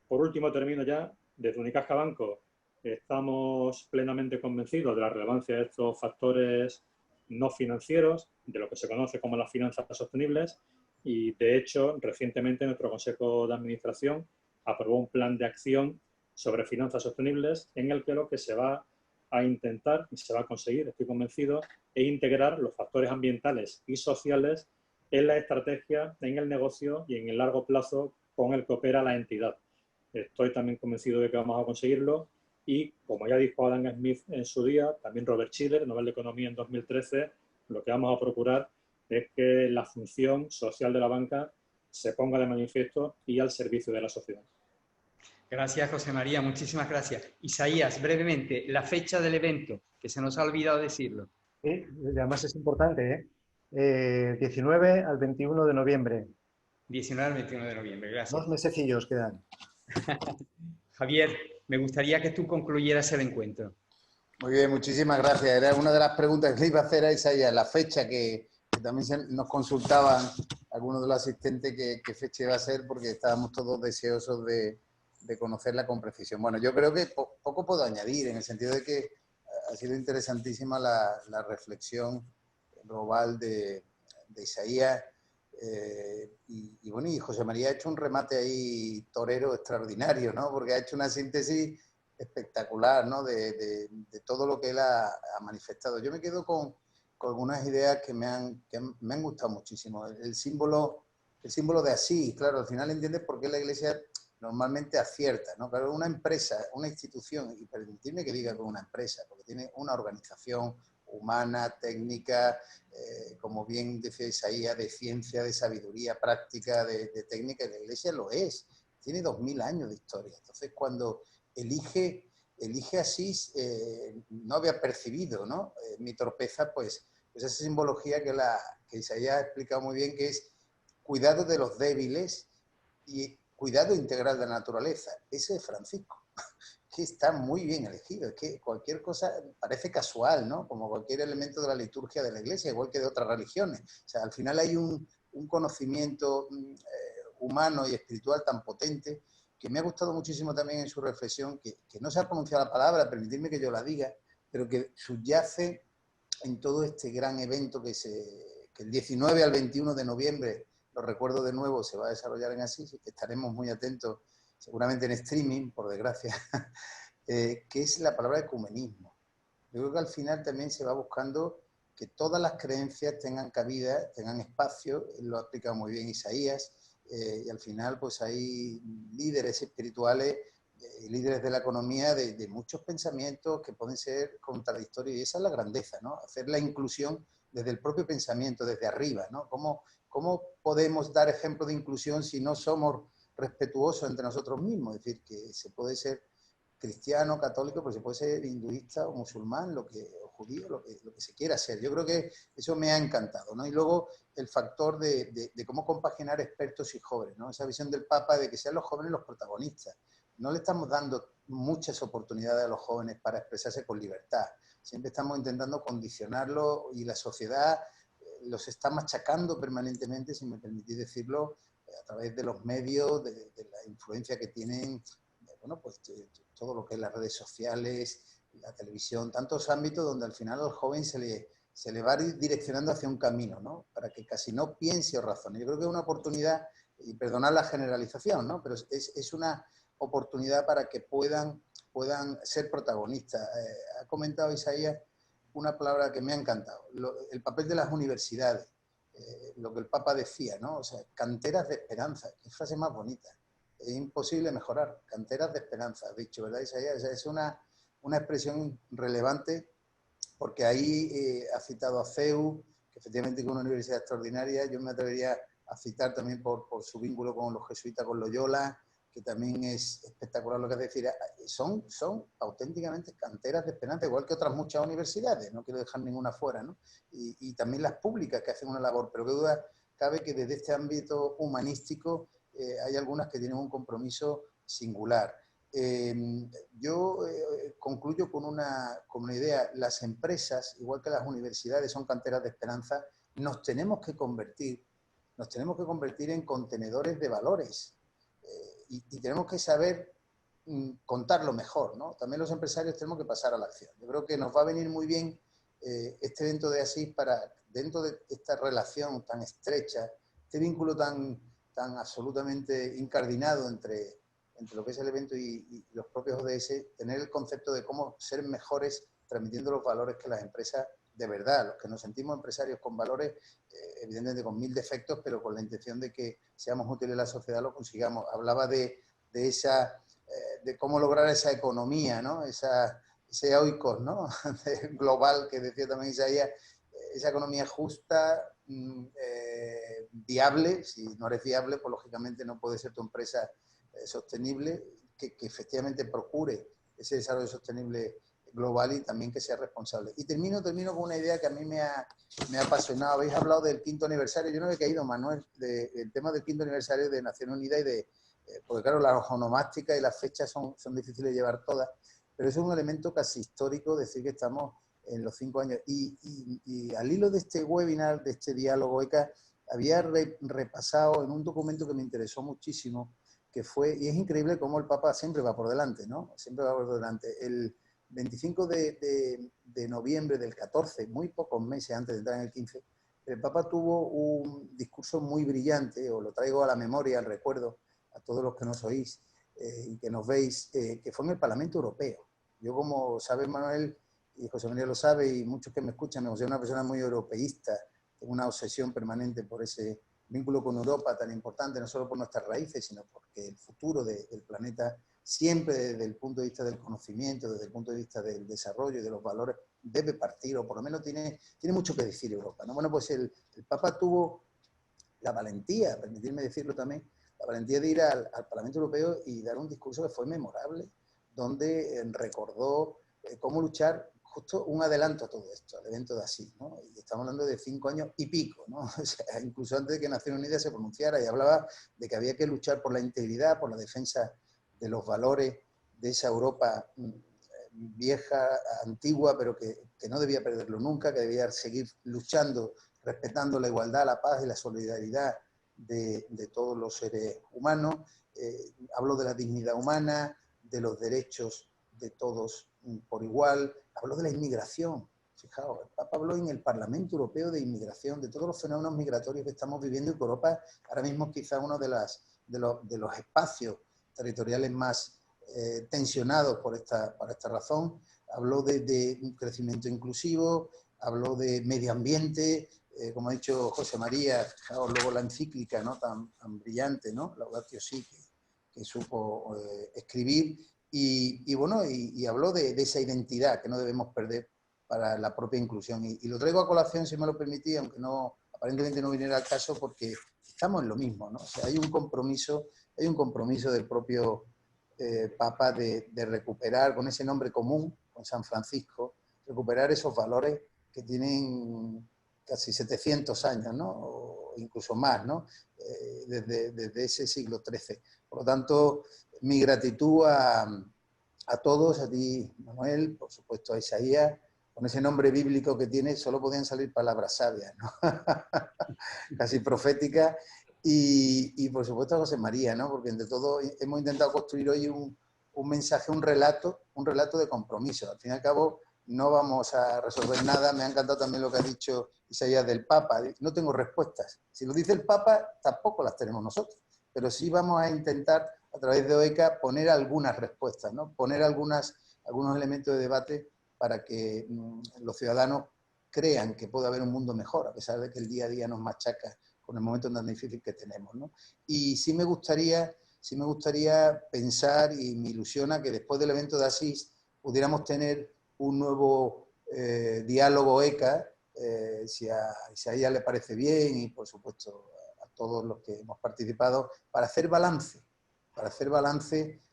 Por último, termino ya, desde Unicaja Banco, Estamos plenamente convencidos de la relevancia de estos factores no financieros, de lo que se conoce como las finanzas sostenibles, y de hecho recientemente nuestro Consejo de Administración aprobó un plan de acción sobre finanzas sostenibles en el que lo que se va a intentar y se va a conseguir, estoy convencido, es integrar los factores ambientales y sociales en la estrategia, en el negocio y en el largo plazo con el que opera la entidad. Estoy también convencido de que vamos a conseguirlo y, como ya dijo Adam Smith en su día, también Robert Shiller, Nobel de Economía en 2013, lo que vamos a procurar es que la función social de la banca se ponga de manifiesto y al servicio de la sociedad. Gracias, José María, muchísimas gracias. Isaías, brevemente, la fecha del evento, que se nos ha olvidado decirlo. Sí, además es importante, 19 al 21 de noviembre. 19 al 21 de noviembre, gracias. 2 mesecillos quedan. Javier, me gustaría que tú concluyeras el encuentro. Muy bien, muchísimas gracias. Era una de las preguntas que le iba a hacer a Isaías, la fecha que también nos consultaban algunos de los asistentes qué fecha iba a ser, porque estábamos todos deseosos de conocerla con precisión. Bueno, yo creo que poco puedo añadir, en el sentido de que ha sido interesantísima la reflexión global de Isaías. Y bueno, y José María ha hecho un remate ahí torero extraordinario, ¿no? Porque ha hecho una síntesis espectacular, ¿no? De todo lo que él ha manifestado. Yo me quedo con algunas ideas que me han gustado muchísimo. El símbolo de Asís, claro, al final entiendes por qué la Iglesia normalmente acierta, ¿no? Claro, una empresa, una institución, y permitirme que diga que una empresa, porque tiene una organización humana, técnica, como bien decía Isaías, de ciencia, de sabiduría práctica, de técnica, y la Iglesia lo es. Tiene 2000 años de historia. Entonces, cuando elige Asís, no había percibido, ¿no? Mi torpeza, pues esa simbología que Isaías ha explicado muy bien, que es cuidado de los débiles y cuidado integral de la naturaleza. Ese es Francisco, que está muy bien elegido. Es que cualquier cosa parece casual, ¿no? Como cualquier elemento de la liturgia de la Iglesia, igual que de otras religiones. O sea, al final hay un conocimiento humano y espiritual tan potente, que me ha gustado muchísimo también en su reflexión, que no se ha pronunciado la palabra, permitidme que yo la diga, pero que subyace en todo este gran evento que el 19 al 21 de noviembre, lo recuerdo de nuevo, se va a desarrollar en Asís, y que estaremos muy atentos, seguramente en streaming, por desgracia, que es la palabra ecumenismo. Yo creo que al final también se va buscando que todas las creencias tengan cabida, tengan espacio, lo ha explicado muy bien Isaías, y al final pues hay líderes espirituales, líderes de la economía de muchos pensamientos que pueden ser contradictorios, y esa es la grandeza, ¿no? Hacer la inclusión desde el propio pensamiento, desde arriba, ¿no? ¿Cómo podemos dar ejemplo de inclusión si no somos respetuosos entre nosotros mismos? Es decir, que se puede ser cristiano, católico, pero se puede ser hinduista o musulmán, o judío, lo que se quiera ser. Yo creo que eso me ha encantado, ¿no? Y luego el factor de cómo compaginar expertos y jóvenes, ¿no? Esa visión del Papa de que sean los jóvenes los protagonistas. No le estamos dando muchas oportunidades a los jóvenes para expresarse con libertad. Siempre estamos intentando condicionarlo, y la sociedad los está machacando permanentemente, si me permitís decirlo, a través de los medios, de la influencia que tienen, bueno, pues todo lo que es las redes sociales, la televisión, tantos ámbitos donde al final al joven se le va direccionando hacia un camino, ¿no? Para que casi no piense o razone. Yo creo que es una oportunidad, y perdonad la generalización, ¿no? Pero es una oportunidad para que puedan ser protagonistas. Ha comentado Isaías una palabra que me ha encantado, el papel de las universidades, lo que el Papa decía, ¿no? O sea, canteras de esperanza, qué frase más bonita. Es imposible mejorar, canteras de esperanza, has dicho, ¿verdad, Isaías? O sea, es una expresión relevante, porque ahí ha citado a CEU, que efectivamente es una universidad extraordinaria. Yo me atrevería a citar también por su vínculo con los jesuitas, con Loyola, que también es espectacular lo que es decir. Son auténticamente canteras de esperanza, igual que otras muchas universidades, no quiero dejar ninguna fuera, ¿no? Y también las públicas, que hacen una labor, pero qué duda cabe que desde este ámbito humanístico hay algunas que tienen un compromiso singular. Yo concluyo con una idea. Las empresas, igual que las universidades, son canteras de esperanza. Nos tenemos que convertir en contenedores de valores, y tenemos que saber contarlo mejor, ¿no? También los empresarios tenemos que pasar a la acción. Yo creo que nos va a venir muy bien este evento de Asís para, dentro de esta relación tan estrecha, este vínculo tan absolutamente incardinado entre lo que es el evento y los propios ODS, tener el concepto de cómo ser mejores transmitiendo los valores que las empresas, de verdad, los que nos sentimos empresarios con valores, evidentemente con 1000 defectos, pero con la intención de que seamos útiles a la sociedad, lo consigamos. Hablaba de cómo lograr esa economía, ¿no? Ese oikos, ¿no? global que decía también Isaías, esa economía justa, viable. Si no eres viable, pues lógicamente no puede ser tu empresa sostenible, que efectivamente procure ese desarrollo sostenible global y también que sea responsable. Y termino con una idea que a mí me ha apasionado. Habéis hablado del 5º aniversario. Yo no he caído, Manuel, del tema del 5º aniversario de Naciones Unidas porque claro, las onomásticas y las fechas son difíciles de llevar todas, pero eso es un elemento casi histórico, decir que estamos en los 5 años. Y al hilo de este webinar, de este diálogo ECA, había repasado en un documento que me interesó muchísimo, que fue, y es increíble cómo el Papa siempre va por delante, ¿no? Siempre va por delante. El 25 de noviembre del 14, muy pocos meses antes de entrar en el 15, el Papa tuvo un discurso muy brillante, os lo traigo a la memoria, al recuerdo, a todos los que nos oís y que nos veis, que fue en el Parlamento Europeo. Yo, como sabes, Manuel, y José María lo sabe, y muchos que me escuchan, me considero una persona muy europeísta, tengo una obsesión permanente por ese vínculo con Europa tan importante, no solo por nuestras raíces, sino porque el futuro del planeta, siempre desde el punto de vista del conocimiento, desde el punto de vista del desarrollo y de los valores, debe partir, o por lo menos tiene mucho que decir Europa, ¿no? Bueno, pues el Papa tuvo la valentía, permitirme decirlo también, la valentía de ir al Parlamento Europeo y dar un discurso que fue memorable, donde recordó cómo luchar, justo un adelanto a todo esto, al evento de Asís, ¿no? Y estamos hablando de 5 años y pico, ¿no? O sea, incluso antes de que Naciones Unidas se pronunciara, y hablaba de que había que luchar por la integridad, por la defensa de los valores de esa Europa vieja, antigua, pero que no debía perderlo nunca, que debía seguir luchando, respetando la igualdad, la paz y la solidaridad de todos los seres humanos. Habló de la dignidad humana, de los derechos de todos por igual, habló de la inmigración. Fijaos, el Papa habló en el Parlamento Europeo de inmigración, de todos los fenómenos migratorios que estamos viviendo, y que Europa ahora mismo es quizá uno de los espacios territoriales más tensionados por esta razón. Habló de un crecimiento inclusivo, habló de medio ambiente, como ha dicho José María, fijaos luego la encíclica, ¿no? tan brillante, ¿no? Laudatio Si, que supo escribir, y bueno, y habló de esa identidad que no debemos perder para la propia inclusión. Y lo traigo a colación, si me lo permitís, aunque no, aparentemente no viniera al caso, porque estamos en lo mismo, ¿no? O sea, hay un compromiso del propio Papa de recuperar, con ese nombre común, con San Francisco, recuperar esos valores que tienen casi 700 años, ¿no? O incluso más, ¿no? Desde ese siglo XIII. Por lo tanto, mi gratitud a todos, a ti, Manuel, por supuesto a Isaías, con ese nombre bíblico que tiene, solo podían salir palabras sabias, ¿no? Casi proféticas, y por supuesto a José María, ¿no? Porque entre todo hemos intentado construir hoy un mensaje, un relato de compromiso. Al fin y al cabo, no vamos a resolver nada. Me ha encantado también lo que ha dicho Isaías del Papa. No tengo respuestas. Si lo dice el Papa, tampoco las tenemos nosotros. Pero sí vamos a intentar, a través de OECA, poner algunas respuestas, ¿no? Poner algunos elementos de debate para que los ciudadanos crean que puede haber un mundo mejor, a pesar de que el día a día nos machaca con el momento tan difícil que tenemos, ¿no? Y sí me gustaría pensar, y me ilusiona, que después del evento de Asís pudiéramos tener un nuevo diálogo ECA, si a ella le parece bien, y por supuesto a todos los que hemos participado, para hacer balance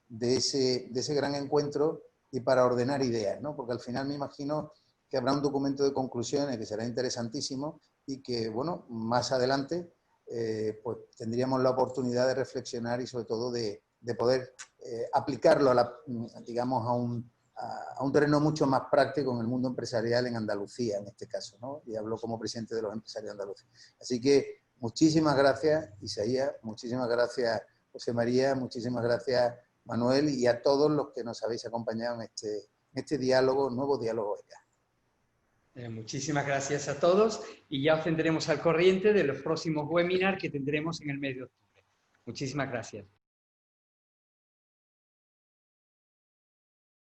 de ese gran encuentro y para ordenar ideas, ¿no? Porque al final me imagino que habrá un documento de conclusiones que será interesantísimo y que, bueno, más adelante pues tendríamos la oportunidad de reflexionar y sobre todo de poder aplicarlo digamos a un terreno mucho más práctico en el mundo empresarial en Andalucía, en este caso, ¿no? Y hablo como presidente de los empresarios andaluces. Así que muchísimas gracias, Isaías, muchísimas gracias, José María, muchísimas gracias Manuel, y a todos los que nos habéis acompañado en este diálogo, nuevo diálogo ECA. Muchísimas gracias a todos y ya os tendremos al corriente de los próximos webinars que tendremos en el mes de octubre. Muchísimas gracias.